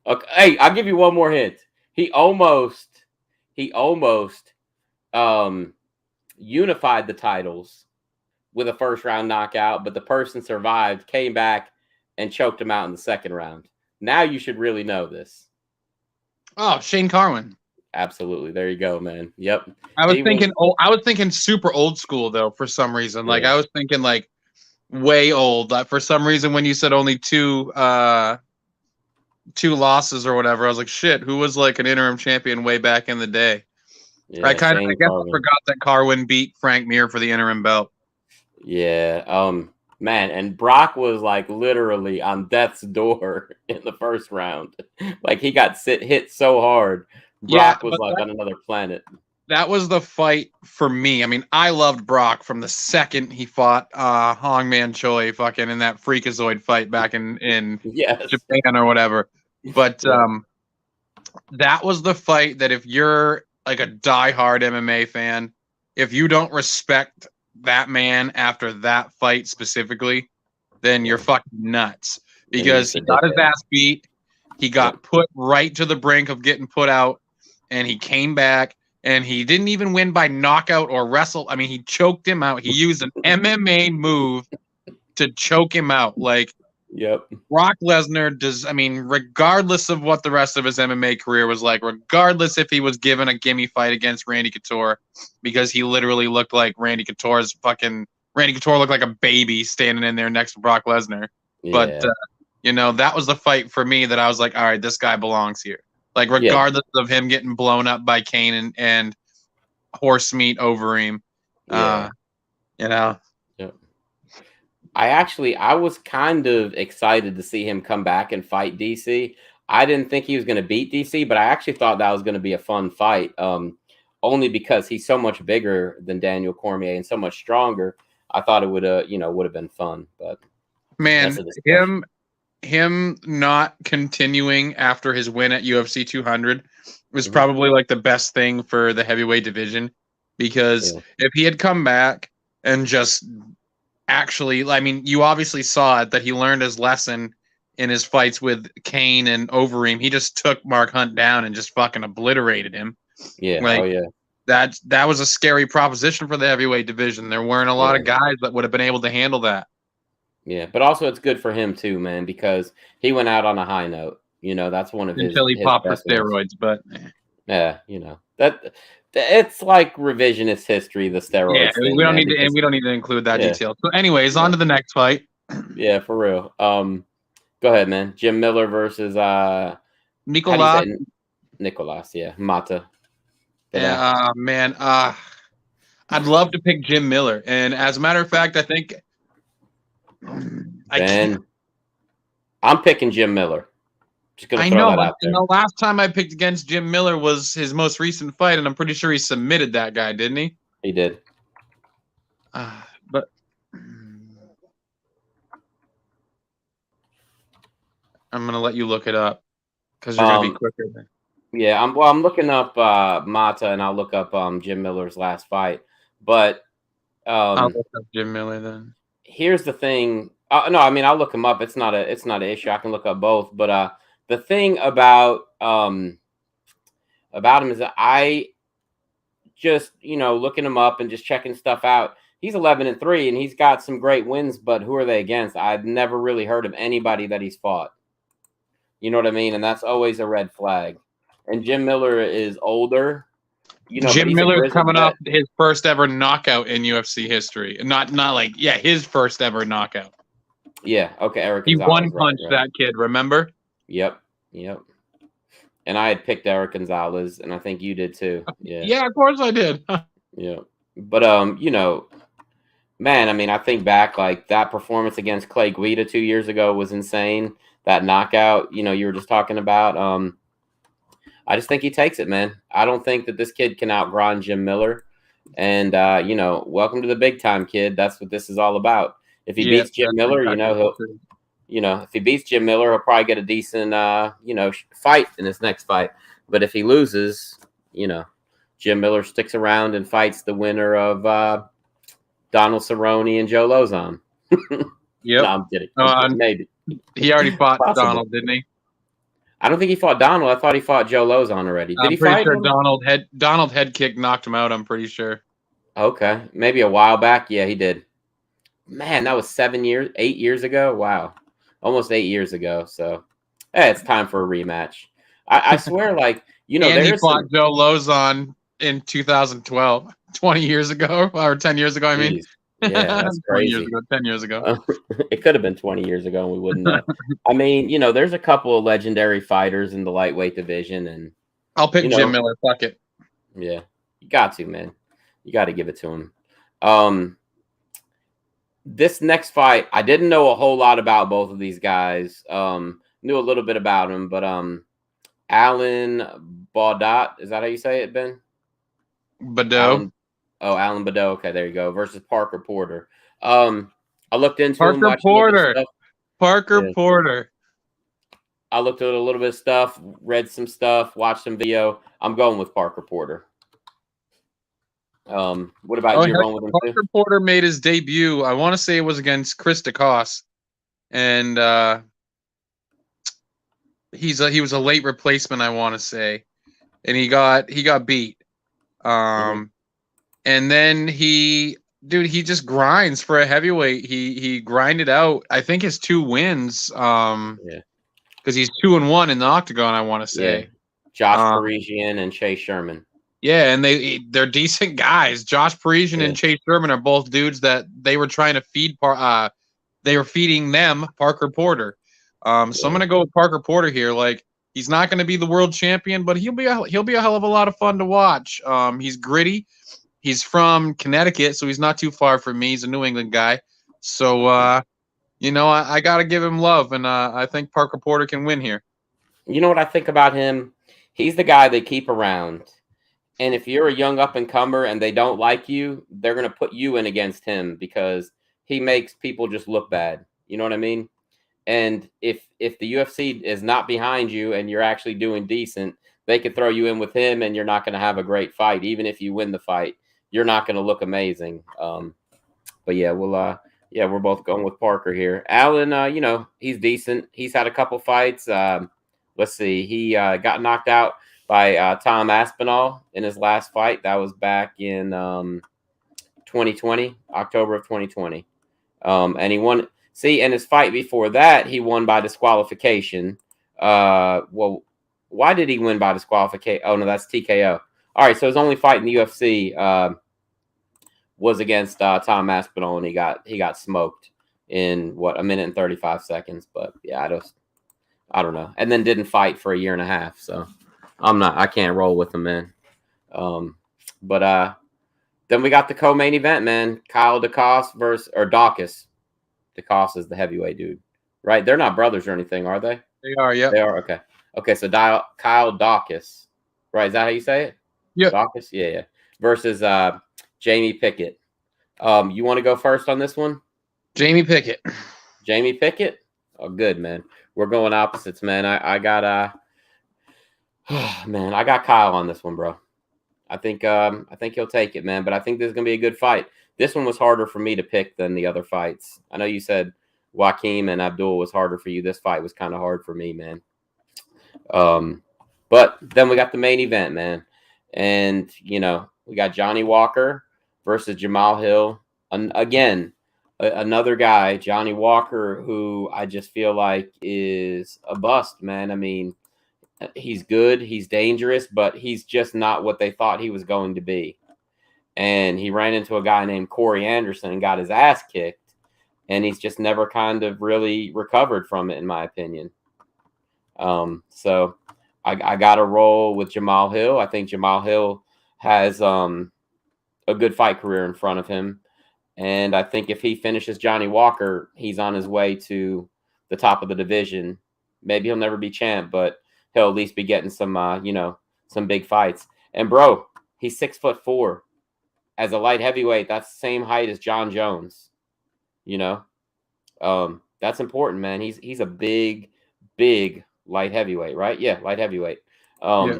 Okay. Hey, I'll give you one more hint. He almost unified the titles with a first round knockout, but the person survived, came back, and choked him out in the second round. Now you should really know this. Oh, Shane Carwin. Absolutely. There you go, man. Yep. I was thinking super old school though for some reason. Yeah. Like I was thinking like way old. For some reason when you said only 2 losses or whatever, I was like, shit, who was like an interim champion way back in the day? Yeah, I guess I forgot that Carwin beat Frank Mir for the interim belt. Yeah. Man, and Brock was like literally on death's door in the first round. Like he got hit so hard. Brock was like on another planet. That was the fight for me. I mean, I loved Brock from the second he fought Hongman Choi fucking in that Freakazoid fight back in Japan or whatever. But that was the fight that if you're like a diehard MMA fan, if you don't respect that man after that fight specifically, then you're fucking nuts. Because he got his ass beat, he got put right to the brink of getting put out, and he came back, and he didn't even win by knockout or wrestle. I mean, he choked him out. He used an MMA move to choke him out. Like, Brock Lesnar does, I mean, regardless of what the rest of his MMA career was like, regardless if he was given a gimme fight against Randy Couture, because he literally looked like Randy Couture looked like a baby standing in there next to Brock Lesnar. Yeah. But, that was the fight for me that I was like, all right, this guy belongs here. Like, regardless of him getting blown up by Kane and horse meat Overeem, I was kind of excited to see him come back and fight DC. I didn't think he was going to beat DC, but I actually thought that was going to be a fun fight. Only because he's so much bigger than Daniel Cormier and so much stronger. I thought it would have been fun. But man, him not continuing after his win at UFC 200 was probably like the best thing for the heavyweight division, because if he had come back and just actually, I mean, you obviously saw it that he learned his lesson in his fights with Kane and Overeem. He just took Mark Hunt down and just fucking obliterated him. Yeah. That was a scary proposition for the heavyweight division. There weren't a lot of guys that would have been able to handle that. Yeah, but also it's good for him too, man, because he went out on a high note. That's one of until he popped the steroids, but that it's like revisionist history. The steroids. Yeah, we don't need to include that detail. So, anyways, on to the next fight. Yeah, for real. Go ahead, man. Jim Miller versus Nicolas. Yeah, Mata. Yeah, man. I'd love to pick Jim Miller, and as a matter of fact, I think. I'm picking Jim Miller. Just gonna throw that out there. The last time I picked against Jim Miller was his most recent fight, and I'm pretty sure he submitted that guy, didn't he? He did. But I'm gonna let you look it up because you're gonna be quicker than. Yeah, I'm looking up Mata, and I'll look up Jim Miller's last fight. But I'll look up Jim Miller then. Here's the thing. No, I mean I'll look him up. It's not an issue. I can look up both. But the thing about him is that I just looking him up and just checking stuff out. He's 11-3 and he's got some great wins. But who are they against? I've never really heard of anybody that he's fought. You know what I mean? And that's always a red flag. And Jim Miller is older. Jim Miller's coming up his first ever knockout in UFC history. His first ever knockout. Yeah. Okay. Eric. He one punched that kid. Remember? Yep. Yep. And I had picked Eric Gonzalez, and I think you did too. Yeah. Yeah, of course I did. Yeah. But you know, man, I mean, I think back like that performance against Clay Guida 2 years ago was insane. That knockout, you know, you were just talking about. I just think he takes it, man. I don't think that this kid can outgrind Jim Miller. And you know, welcome to the big time, kid. That's what this is all about. If he Yeah, beats Jim that's Miller, you exactly know, what he'll it is. you know, if he beats Jim Miller, he'll probably get a decent you know, fight in his next fight. But if he loses, you know, Jim Miller sticks around and fights the winner of Donald Cerrone and Joe Lozon. Yep. No, I'm kidding. I'm kidding. Maybe. He already fought Possible. Donald, didn't he? I don't think he fought Donald. I thought he fought Joe Lozon already. Did I'm he pretty fight sure him? Donald head kick knocked him out. I'm pretty sure. Okay, maybe a while back. Yeah, he did. Man, that was 8 years ago. Wow, almost 8 years ago. So, it's time for a rematch. I swear, like, you know, And he there's fought some. Joe Lozon in 2012, 20 years ago, or 10 years ago. I mean, Jeez. Yeah, that's 20 years crazy. ago, 10 years ago. It could have been 20 years ago, and we wouldn't know. I mean, you know, there's a couple of legendary fighters in the lightweight division, and I'll pick you Jim know, Miller. Fuck it. yeah, you got to, man. You got to give it to him. This next fight, I didn't know a whole lot about both of these guys. Knew a little bit about them, but Alan Baudot, is that how you say it, Ben? Badeau. Alan Badeau. Okay, there you go. Versus Parker Porter. I looked into him, Parker watched a little bit of Porter. stuff. Parker Yeah. Porter. I looked at a little bit of stuff, read some stuff, watched some video. I'm going with Parker Porter. What about you? You're going with him Parker too? Porter made his debut. I want to say it was against Chris DeCoste, and he was a late replacement. I want to say, and he got beat. And then he just grinds for a heavyweight. He grinded out. I think his 2 wins. Yeah. Because he's 2-1 in the octagon. I want to say. Yeah. Josh Parisian and Chase Sherman. Yeah, and they're decent guys. Josh Parisian Yeah. and Chase Sherman are both dudes that they were trying to feed. They were feeding them Parker Porter. So I'm gonna go with Parker Porter here. Like, he's not gonna be the world champion, but he'll be a hell of a lot of fun to watch. He's gritty. He's from Connecticut, so he's not too far from me. He's a New England guy. So you know, I gotta give him love, and I think Parker Porter can win here. You know what I think about him? He's the guy they keep around. And if you're a young up-and-comer and they don't like you, they're going to put you in against him because he makes people just look bad. You know what I mean? And if the UFC is not behind you and you're actually doing decent, they could throw you in with him and you're not going to have a great fight. Even if you win the fight, you're not going to look amazing. But yeah, we're both going with Parker here. Allen, you know, he's decent. He's had a couple fights. Let's see. He got knocked out by Tom Aspinall in his last fight. That was back in 2020, October of 2020. And he won. See, in his fight before that, he won by disqualification. Well, why did he win by disqualification? Oh, no, that's TKO. All right, so his only fight in the UFC was against Tom Aspinall, and he got smoked in, what, 1 minute and 35 seconds. But, yeah, I don't know. And then didn't fight for a year and a half, so I can't roll with him, man. But then we got the co-main event, man. Kyle DeCoste versus Dawkins. DeCoste is the heavyweight dude, right? They're not brothers or anything, are they? They are, yeah. They are, okay. Okay, so Kyle Dawkins, right? Is that how you say it? Yeah. Dawkins, yeah. Versus Jamie Pickett. You want to go first on this one? Jamie Pickett. Jamie Pickett? Oh, good, man. We're going opposites, man. I got man, I got Kyle on this one, bro. I think he'll take it, man. But I think this is gonna be a good fight. This one was harder for me to pick than the other fights. I know you said Joaquin and Abdul was harder for you. This fight was kind of hard for me, man. But then we got the main event, man. And, you know, we got Johnny Walker versus Jamal Hill. Again, another guy, Johnny Walker, who I just feel like is a bust, man. I mean, he's good, he's dangerous, but he's just not what they thought he was going to be. And he ran into a guy named Corey Anderson and got his ass kicked. And he's just never kind of really recovered from it, in my opinion. So I got to roll with Jamal Hill. I think Jamal Hill has a good fight career in front of him. And I think if he finishes Johnny Walker, he's on his way to the top of the division. Maybe he'll never be champ, but he'll at least be getting some, some big fights. And bro, he's 6'4". As a light heavyweight, that's the same height as John Jones. That's important, man. He's a big light heavyweight, right? Yeah, light heavyweight. Yeah.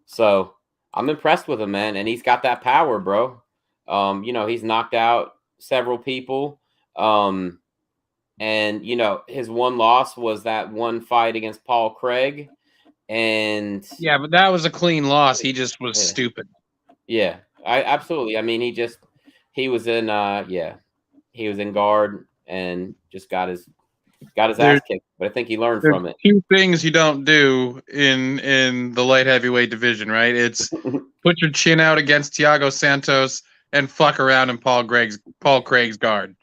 So I'm impressed with him, man, and he's got that power, bro. He's knocked out several people. And his one loss was that one fight against Paul Craig. And yeah, but that was a clean loss. He just was stupid. Yeah, absolutely. I mean, he was in guard and just got his ass kicked. But I think he learned from it. Two things you don't do in the light heavyweight division, right? It's put your chin out against Thiago Santos and fuck around in Paul Craig's guard.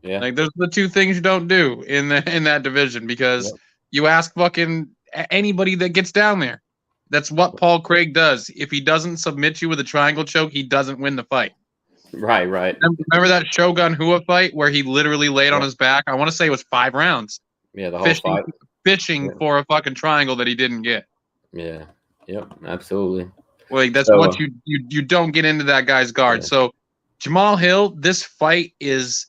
Yeah, like those are the two things you don't do in that division, because you ask fucking anybody that gets down there. That's what Paul Craig does. If he doesn't submit you with a triangle choke, he doesn't win the fight. Right. Remember that Shogun Hua fight where he literally laid on his back? I want to say it was 5 rounds. Yeah, the whole fight. Fishing for a fucking triangle that he didn't get. Yeah. Yep. Absolutely. Like that's what you don't get into that guy's guard. Yeah. So Jamal Hill, this fight is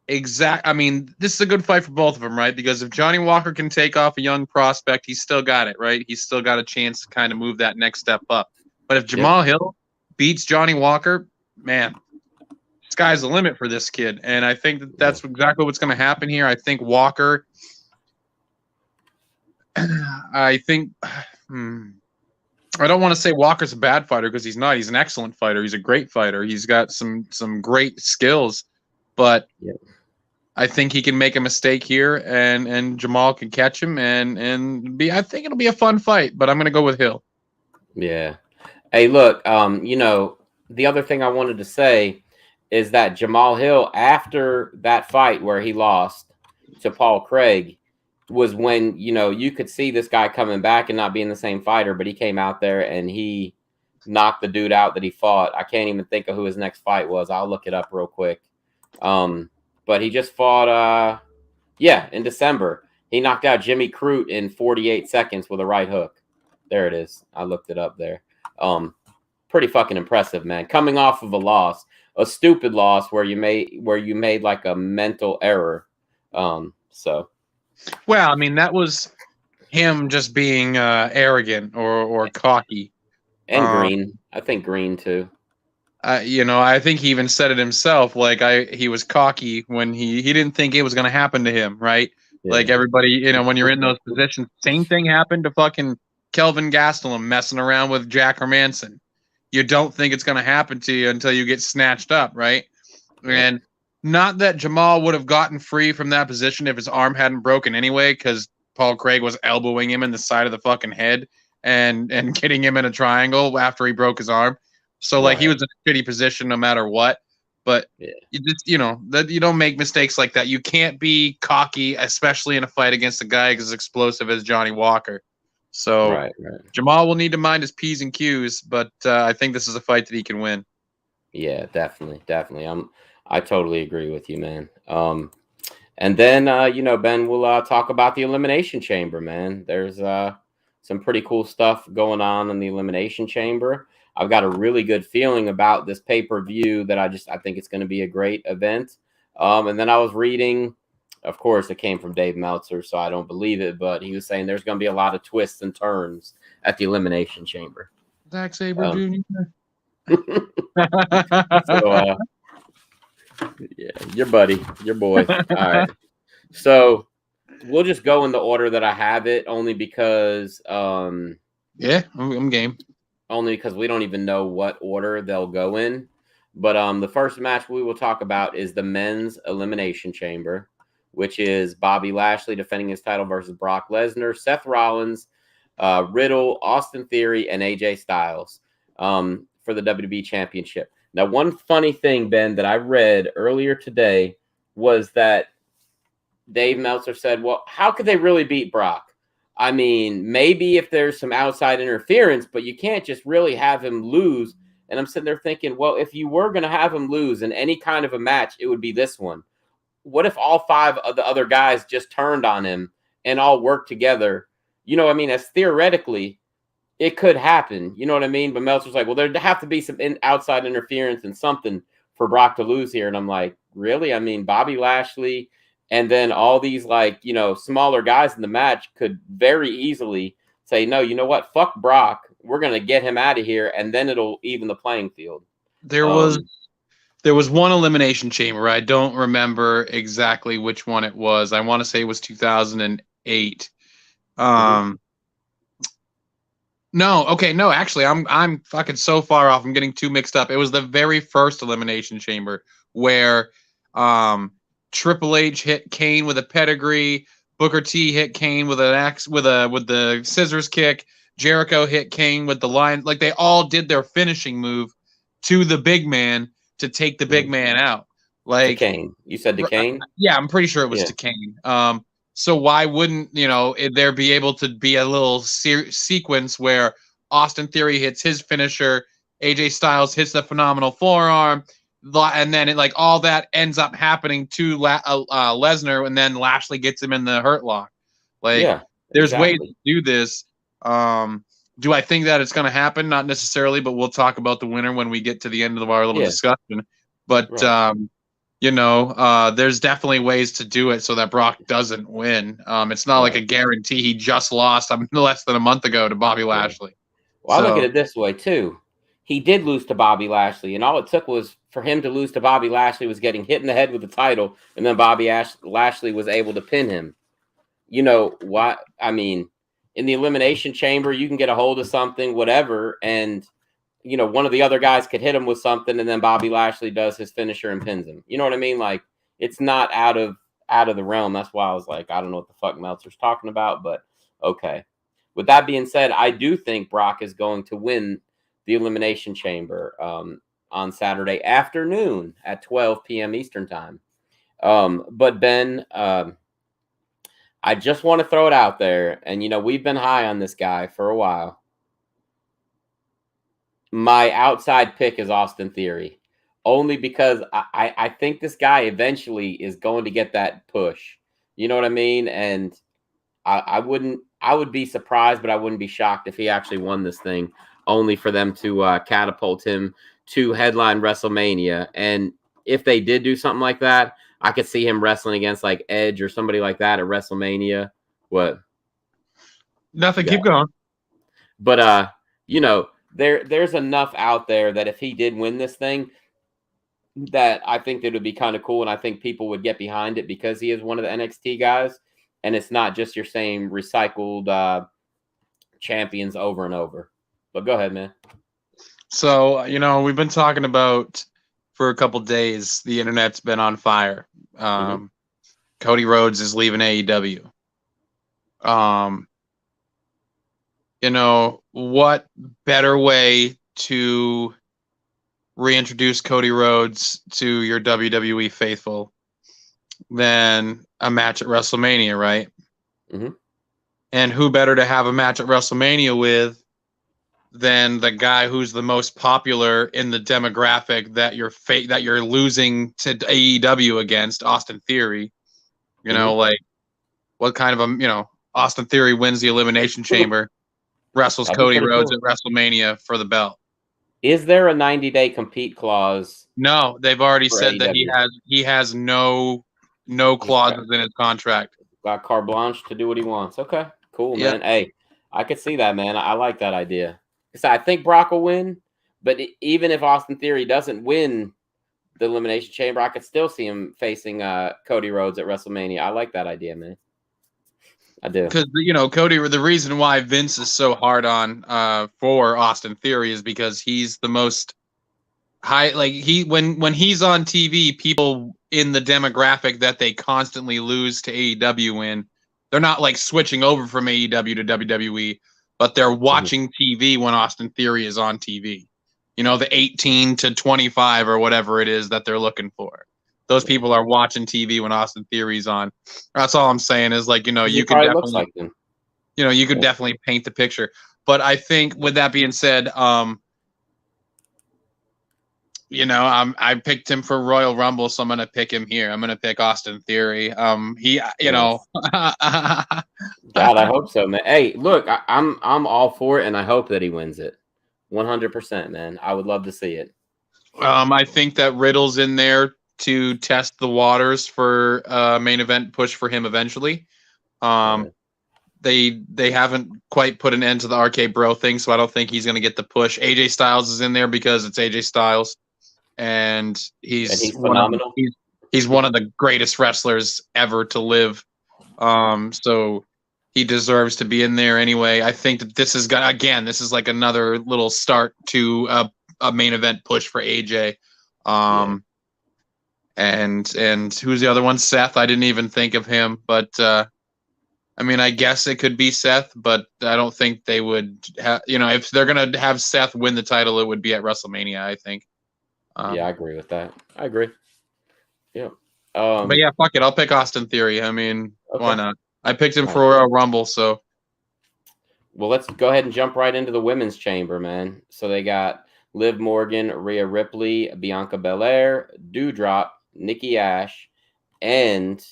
exact. I mean, this is a good fight for both of them, right? Because if Johnny Walker can take off a young prospect, he's still got it, right? He's still got a chance to kind of move that next step up. But if Jamal Hill beats Johnny Walker, man, sky's the limit for this kid. And I think that's exactly what's going to happen here. I think Walker, I don't want to say Walker's a bad fighter because he's not. He's an excellent fighter. He's a great fighter. He's got some great skills, but I think he can make a mistake here, and Jamal can catch him, and be. I think it'll be a fun fight, but I'm going to go with Hill. Yeah. Hey, look. The other thing I wanted to say is that Jamal Hill, after that fight where he lost to Paul Craig, was when, you could see this guy coming back and not being the same fighter, but he came out there and he knocked the dude out that he fought. I can't even think of who his next fight was. I'll look it up real quick. But he just fought, in December. He knocked out Jimmy Crute in 48 seconds with a right hook. There it is. I looked it up there. Pretty fucking impressive, man. Coming off of a loss, a stupid loss where you made like a mental error. Well, I mean, that was him just being arrogant or cocky. And green. I think green too. I think he even said it himself. Like he was cocky when he didn't think it was going to happen to him, right? Yeah. Like everybody, when you're in those positions, same thing happened to fucking Kelvin Gastelum messing around with Jack Hermanson. You don't think it's going to happen to you until you get snatched up, right? Yeah. And not that Jamal would have gotten free from that position if his arm hadn't broken anyway, because Paul Craig was elbowing him in the side of the fucking head and getting him in a triangle after he broke his arm. So he was in a shitty position no matter what. But you just that you don't make mistakes like that. You can't be cocky, especially in a fight against a guy as explosive as Johnny Walker. So Jamal will need to mind his P's and Q's, but I think this is a fight that he can win. Yeah, definitely. I totally agree with you, man. And then Ben, we'll talk about the Elimination Chamber, man. There's some pretty cool stuff going on in the Elimination Chamber. I've got a really good feeling about this pay-per-view that I think it's going to be a great event. And then I was reading, of course, it came from Dave Meltzer, so I don't believe it, but he was saying there's going to be a lot of twists and turns at the Elimination Chamber. Zack Sabre Jr. So, your buddy, your boy. All right. So we'll just go in the order that I have it, only because I'm game. Only because we don't even know what order they'll go in. But the first match we will talk about is the men's Elimination Chamber, which is Bobby Lashley defending his title versus Brock Lesnar, Seth Rollins, Riddle, Austin Theory, and AJ Styles for the WWE Championship. Now, one funny thing, Ben, that I read earlier today was that Dave Meltzer said, well, how could they really beat Brock? I mean, maybe if there's some outside interference, but you can't just really have him lose. And I'm sitting there thinking, well, if you were going to have him lose in any kind of a match, it would be this one. What if all 5 of the other guys just turned on him and all worked together? You know what I mean? As theoretically, it could happen. You know what I mean? But Meltzer's like, well, there'd have to be some outside interference and something for Brock to lose here. And I'm like, really? I mean, Bobby Lashley and then all these, like, you know, smaller guys in the match could very easily say, no, you know what? Fuck Brock. We're going to get him out of here. And then it'll even the playing field. There was one Elimination Chamber. I don't remember exactly which one it was. I want to say it was 2008. No, okay, no, actually, I'm fucking so far off. I'm getting too mixed up. It was the very first Elimination Chamber where Triple H hit Kane with a pedigree, Booker T hit Kane with an axe with the scissors kick, Jericho hit Kane with the line. Like, they all did their finishing move to the big man to take the big man out. Like, to Kane. You said to Kane? Yeah, I'm pretty sure it was to Kane. So why wouldn't, you know, there be able to be a little sequence where Austin Theory hits his finisher, AJ Styles hits the phenomenal forearm, and then it, like, all that ends up happening to Lesnar, and then Lashley gets him in the hurt lock. Like, yeah, there's ways to do this. Do I think that it's going to happen? Not necessarily, but we'll talk about the winner when we get to the end of our little discussion. But you know, there's definitely ways to do it so that Brock doesn't win. It's not like a guarantee. He just lost less than a month ago to Bobby Lashley. Well, I look at it this way, too. He did lose to Bobby Lashley, and all it took was for him to lose to Bobby Lashley was getting hit in the head with the title, and then Bobby Lashley was able to pin him. You know, why? I mean, in the Elimination Chamber, you can get a hold of something, whatever, and you know, one of the other guys could hit him with something, and then Bobby Lashley does his finisher and pins him. You know what I mean? Like, it's not out of the realm. That's why I was like, I don't know what the fuck Meltzer's talking about, but okay. With that being said, I do think Brock is going to win the Elimination Chamber on Saturday afternoon at 12 p.m. Eastern time. But Ben, I just want to throw it out there, and you know, we've been high on this guy for a while. My outside pick is Austin Theory, only because I think this guy eventually is going to get that push. You know what I mean? And I would be surprised, but I wouldn't be shocked if he actually won this thing, only for them to catapult him to headline WrestleMania. And if they did do something like that, I could see him wrestling against like Edge or somebody like that at WrestleMania. What? Nothing. Yeah. Keep going. But you know, there's enough out there that if he did win this thing, that I think that would be kind of cool, and I think people would get behind it because he is one of the NXT guys, and it's not just your same recycled champions over and over. But go ahead, man. So, you know, we've been talking about for a couple days, the internet's been on fire. Cody Rhodes is leaving AEW. You know, what better way to reintroduce Cody Rhodes to your WWE faithful than a match at WrestleMania, right? And who better to have a match at WrestleMania with than the guy who's the most popular in the demographic that you're losing to AEW against, Austin Theory. You know, like, what kind of a, you know, Austin Theory wins the Elimination Chamber, wrestles Cody Rhodes at WrestleMania for the belt. Is there a 90-day compete clause? No, they've already said that he has no clauses in his contract. Got carte blanche to do what he wants. Okay, cool, man. Hey, I could see that, man. I like that idea. So I think Brock will win, but even if Austin Theory doesn't win the Elimination Chamber, I could still see him facing Cody Rhodes at WrestleMania. I like that idea, man. I do. Because, you know, Cody, the reason why Vince is so hard on for Austin Theory is because he's the most high, like, when he's on TV, people in the demographic that they constantly lose to AEW in, they're not like switching over from AEW to WWE, but they're watching TV when Austin Theory is on TV. You know, the 18 to 25 or whatever it is that they're looking for. those people are watching TV when Austin Theory's on. That's all I'm saying is like, He you could probably definitely, looks like him. you could definitely paint the picture. But I think with that being said, I picked him for Royal Rumble, so I'm gonna pick him here. I'm gonna pick Austin Theory. God, I hope so, man. Hey, look, I'm all for it, and I hope that he wins it. 100%, man. I would love to see it. I think that Riddle's in there to test the waters for main event push for him eventually. They haven't quite put an end to the RK Bro thing, so I don't think he's gonna get the push. AJ Styles is in there because it's AJ Styles. And he's phenomenal. He's one of the greatest wrestlers ever to live. So he deserves to be in there anyway. I think that this is like another little start to a main event push for AJ. And who's the other one? Seth. I didn't even think of him, but I mean, I guess it could be Seth, but I don't think they would if they're gonna have Seth win the title, it would be at WrestleMania, I think. Yeah, I agree with that. I agree. Yeah. But yeah, fuck it. I'll pick Austin Theory. I mean, why not? I picked him for Royal Rumble, so. Well, let's go ahead and jump right into the women's chamber, man. So they got Liv Morgan, Rhea Ripley, Bianca Belair, Doudrop, Nikki Ash, and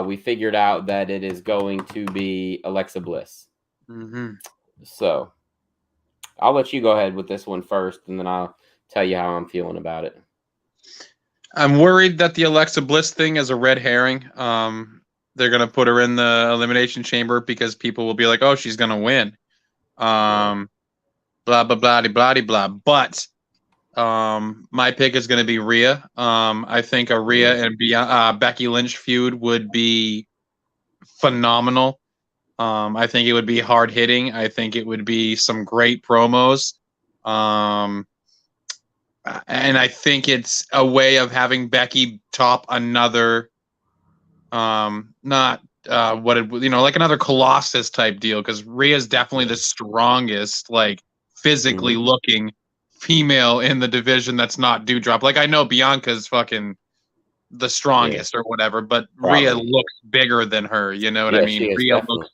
we figured out that it is going to be Alexa Bliss. Mm-hmm. So I'll let you go ahead with this one first, and then I'll tell you how I'm feeling about it. I'm worried that the Alexa Bliss thing is a red herring. They're going to put her in the Elimination Chamber because people will be like, oh, she's going to win. Blah, blah, blah, blah, blah. But my pick is going to be Rhea. I think a Rhea and Becky Lynch feud would be phenomenal. I think it would be hard hitting. I think it would be some great promos. And I think it's a way of having Becky top another, like another Colossus type deal, because Rhea's definitely the strongest, like physically looking female in the division that's not Doudrop. Like I know Bianca's fucking the strongest or whatever, but Rhea looks bigger than her. You know what I mean? Rhea looks.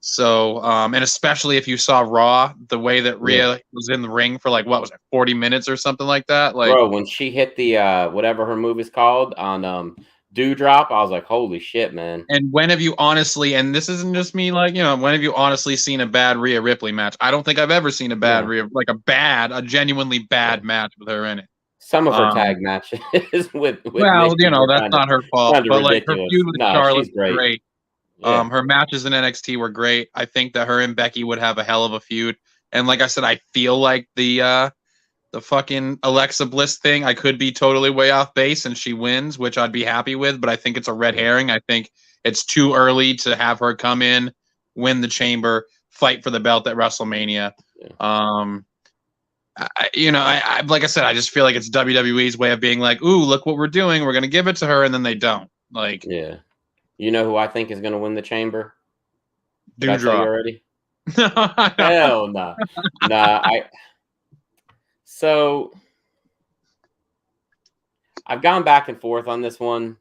So, and especially if you saw Raw, the way that Rhea was in the ring for like, what was it, 40 minutes or something like that? Like, bro, when she hit the, whatever her move is called on Doudrop, I was like, holy shit, man. And when have you honestly, and this isn't just me, like, when have you honestly seen a bad Rhea Ripley match? I don't think I've ever seen a bad Rhea, like a genuinely bad match with her in it. Some of her tag matches with well, Nikki, that's not her fault, but like her feud with Charlotte's great. Yeah. Her matches in NXT were great. I think that her and Becky would have a hell of a feud. And like I said, I feel like the fucking Alexa Bliss thing, I could be totally way off base and she wins, which I'd be happy with, but I think it's a red herring. I think it's too early to have her come in, win the chamber, fight for the belt at WrestleMania. Yeah. Like I said, I just feel like it's WWE's way of being like, ooh, look what we're doing. We're going to give it to her. And then they don't. Like, yeah. You know who I think is going to win the chamber? Did I tell you already? Hell no. So I've gone back and forth on this one,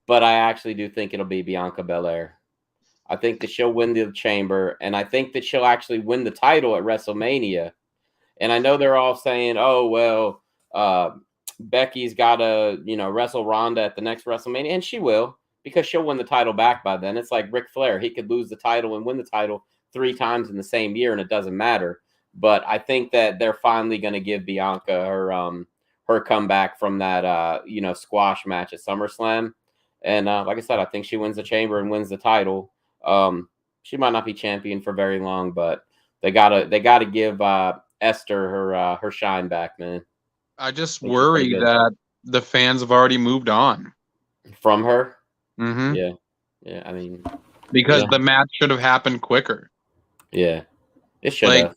but I actually do think it'll be Bianca Belair. I think that she'll win the chamber, and I think that she'll actually win the title at WrestleMania. And I know they're all saying, oh, well, Becky's got to, wrestle Ronda at the next WrestleMania, and she will, because she'll win the title back by then. It's like Ric Flair. He could lose the title and win the title 3 times in the same year, and it doesn't matter. But I think that they're finally going to give Bianca her comeback from that, squash match at SummerSlam. And like I said, I think she wins the chamber and wins the title. She might not be champion for very long, but they gotta give Esther her shine back, man. I just worry that the fans have already moved on from her. Mm-hmm. Yeah. I mean, because the match should have happened quicker. Yeah, it should have.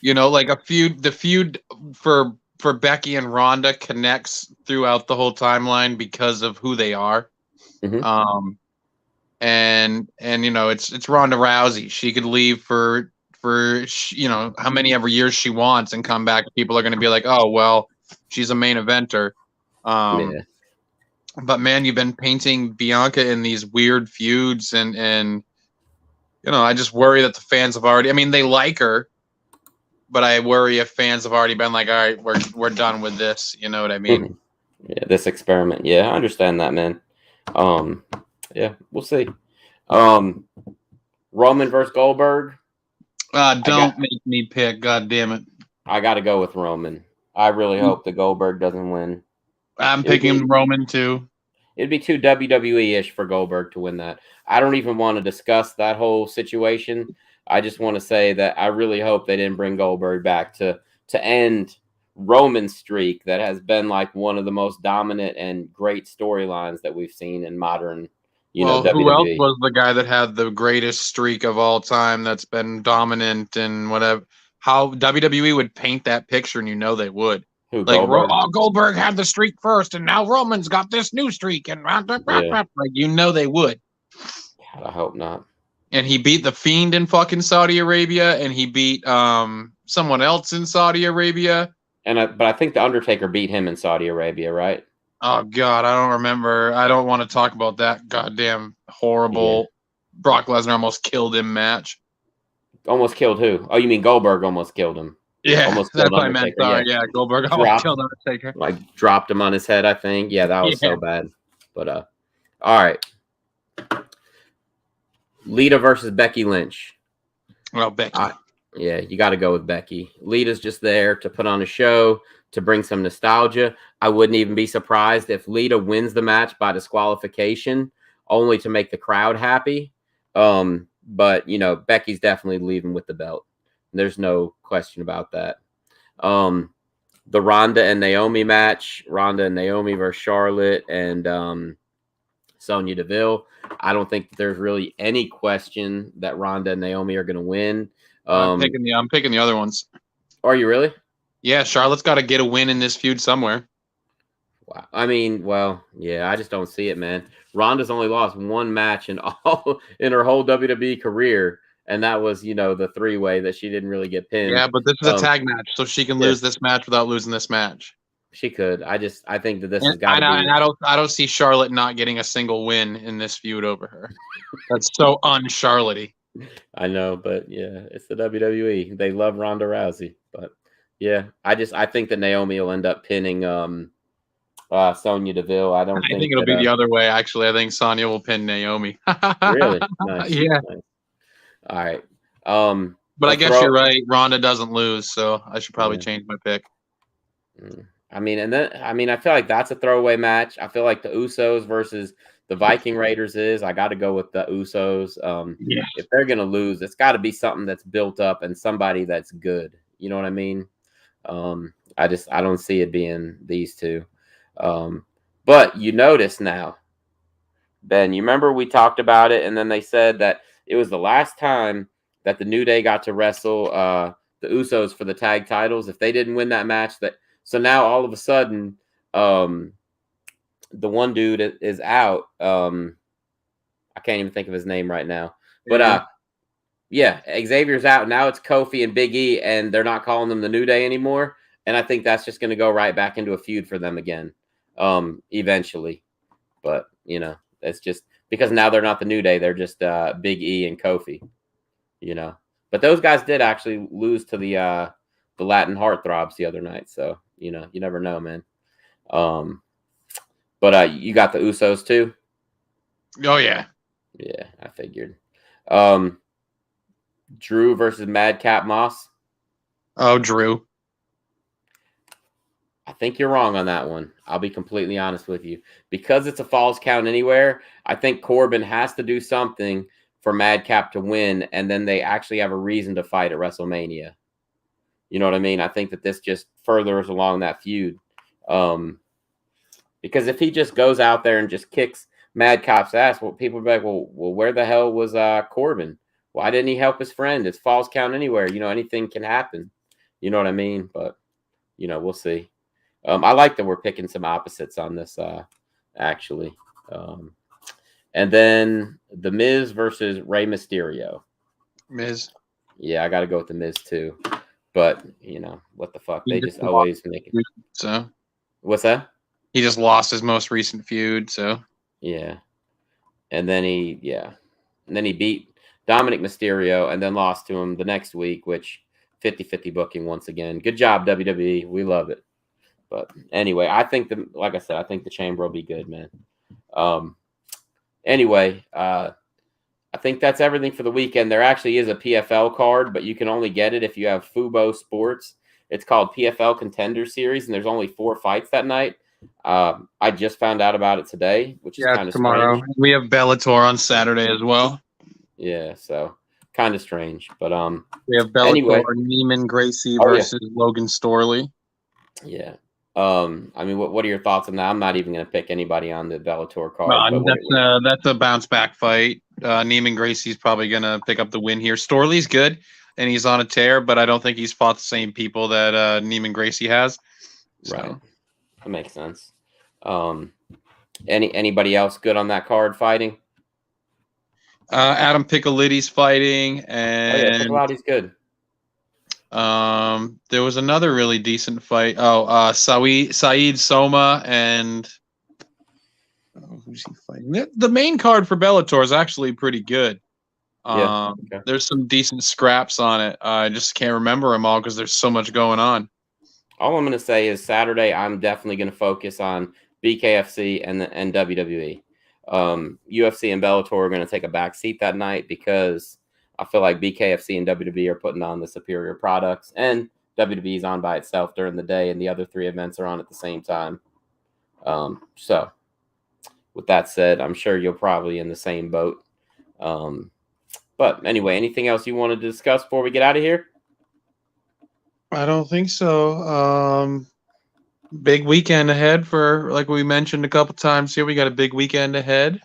Like the feud for Becky and Ronda connects throughout the whole timeline because of who they are. Mm-hmm. And it's Ronda Rousey. She could leave for how many ever years she wants and come back. People are going to be like, oh well, she's a main eventer. Yeah. But man, you've been painting Bianca in these weird feuds, and I just worry that the fans have already. I mean, they like her, but I worry if fans have already been like, all right, we're done with this. You know what I mean? Yeah, this experiment. Yeah, I understand that, man. Yeah, we'll see. Roman versus Goldberg. Don't make me pick. God damn it! I got to go with Roman. I really hope that Goldberg doesn't win. I'm picking Roman too. It'd be too WWE-ish for Goldberg to win that. I don't even want to discuss that whole situation. I just want to say that I really hope they didn't bring Goldberg back to end Roman's streak that has been like one of the most dominant and great storylines that we've seen in modern, who WWE. else was the guy that had the greatest streak of all time that's been dominant and whatever? How WWE would paint that picture, and they would. Who, like Goldberg? Goldberg had the streak first, and now Roman's got this new streak, and like they would. God, I hope not. And he beat the Fiend in fucking Saudi Arabia, and he beat someone else in Saudi Arabia. But I think the Undertaker beat him in Saudi Arabia, right? Oh God, I don't remember. I don't want to talk about that goddamn horrible Brock Lesnar almost killed him match. Almost killed who? Oh, you mean Goldberg almost killed him? Yeah, almost that's what I meant. Sorry, yeah, Goldberg almost killed Undertaker. Like dropped him on his head, I think. Yeah, that was so bad. But all right. Lita versus Becky Lynch. Well, Becky. Yeah, you got to go with Becky. Lita's just there to put on a show, to bring some nostalgia. I wouldn't even be surprised if Lita wins the match by disqualification, only to make the crowd happy. But, Becky's definitely leaving with the belt. There's no question about that. The Ronda and Naomi match, Ronda and Naomi versus Charlotte and Sonya Deville. I don't think there's really any question that Ronda and Naomi are going to win. I'm picking the other ones. Are you really? Yeah, Charlotte's got to get a win in this feud somewhere. Wow. I mean, yeah, I just don't see it, man. Ronda's only lost one match in her whole WWE career, and that was, the three-way that she didn't really get pinned. Yeah, but this is a tag match, so she can lose this match without losing this match. She could. I think that this has got to be. And I don't see Charlotte not getting a single win in this feud over her. That's so un-Charlotte-y. I know, but yeah, it's the WWE. They love Ronda Rousey, but yeah, I think that Naomi will end up pinning Sonya Deville. I think it'll be the other way. Actually, I think Sonya will pin Naomi. Really? Nice. Yeah. Nice. All right. But I guess you're right. Ronda doesn't lose, so I should probably change my pick. I feel like that's a throwaway match. I feel like the Usos versus the Viking Raiders I got to go with the Usos. If they're going to lose, it's got to be something that's built up and somebody that's good. You know what I mean? I don't see it being these two. But you notice now, Ben, you remember we talked about it, and then they said that it was the last time that the New Day got to wrestle the Usos for the tag titles. If they didn't win that match, so now all of a sudden, the one dude is out. I can't even think of his name right now. But Xavier's out. Now it's Kofi and Big E, and they're not calling them the New Day anymore. And I think that's just going to go right back into a feud for them again, eventually. But, it's just because now they're not the New Day. They're just Big E and Kofi, But those guys did actually lose to the Latin Heartthrobs the other night. So, you never know, man. But you got the Usos too? Oh, yeah. Yeah, I figured. Drew versus Madcap Moss. Oh, Drew. I think you're wrong on that one. I'll be completely honest with you. Because it's a Falls Count Anywhere, I think Corbin has to do something for Madcap to win, and then they actually have a reason to fight at WrestleMania. You know what I mean? I think that this just furthers along that feud. Because if he just goes out there and just kicks Madcap's ass, people will be like, well, where the hell was Corbin? Why didn't he help his friend? It's Falls Count Anywhere. Anything can happen. You know what I mean? But, we'll see. I like that we're picking some opposites on this, actually. And then The Miz versus Rey Mysterio. Miz. Yeah, I got to go with The Miz, too. But, what the fuck? They just always make it. So, what's that? He just lost his most recent feud, so Yeah. And then he beat Dominic Mysterio and then lost to him the next week, which 50-50 booking once again. Good job, WWE. We love it. But anyway, I think like I said, I think the Chamber will be good, man. Anyway, I think that's everything for the weekend. There actually is a PFL card, but you can only get it if you have Fubo Sports. It's called PFL Contender Series, and there's only 4 fights that night. I just found out about it today, which is kind of tomorrow. strange. We have Bellator on Saturday as well. Yeah, so kind of strange, but we have Bellator, anyway. Neiman Gracie versus Logan Storley. Yeah. I mean, what are your thoughts on that? I'm not even going to pick anybody on the Bellator card. That's a bounce back fight. Neiman Gracie's probably going to pick up the win here. Storley's good, and he's on a tear, but I don't think he's fought the same people that Neiman Gracie has. So. Right. That makes sense. Anybody else good on that card fighting? Adam Piccolidi's fighting, and Piccolidi's good. There was another really decent fight. Saeed Soma and who's he fighting? The main card for Bellator is actually pretty good. There's some decent scraps on it. I just can't remember them all because there's so much going on. All I'm going to say is Saturday, I'm definitely going to focus on BKFC and WWE. UFC and Bellator are going to take a back seat that night because I feel like BKFC and WWE are putting on the superior products, and WWE is on by itself during the day, and the other 3 events are on at the same time. So, with that said, I'm sure you're probably in the same boat. But anyway, anything else you wanted to discuss before we get out of here? I don't think so. Big weekend ahead for, like we mentioned a couple times here. We got a big weekend ahead.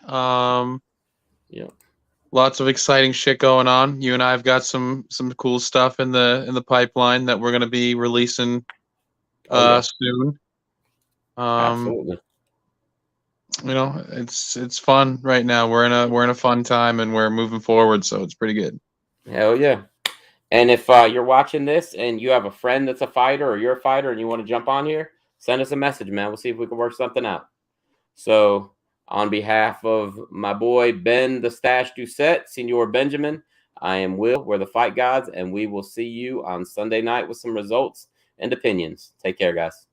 Lots of exciting shit going on. You and I have got some cool stuff in the pipeline that we're going to be releasing soon. Absolutely. You know, it's fun right now. We're in a fun time and we're moving forward, so it's pretty good. Hell yeah. And if you're watching this and you have a friend that's a fighter or you're a fighter and you want to jump on here, send us a message, man. We'll see if we can work something out. So on behalf of my boy, Ben the Stash Doucette, Senor Benjamin, I am Will. We're the Fight Gods, and we will see you on Sunday night with some results and opinions. Take care, guys.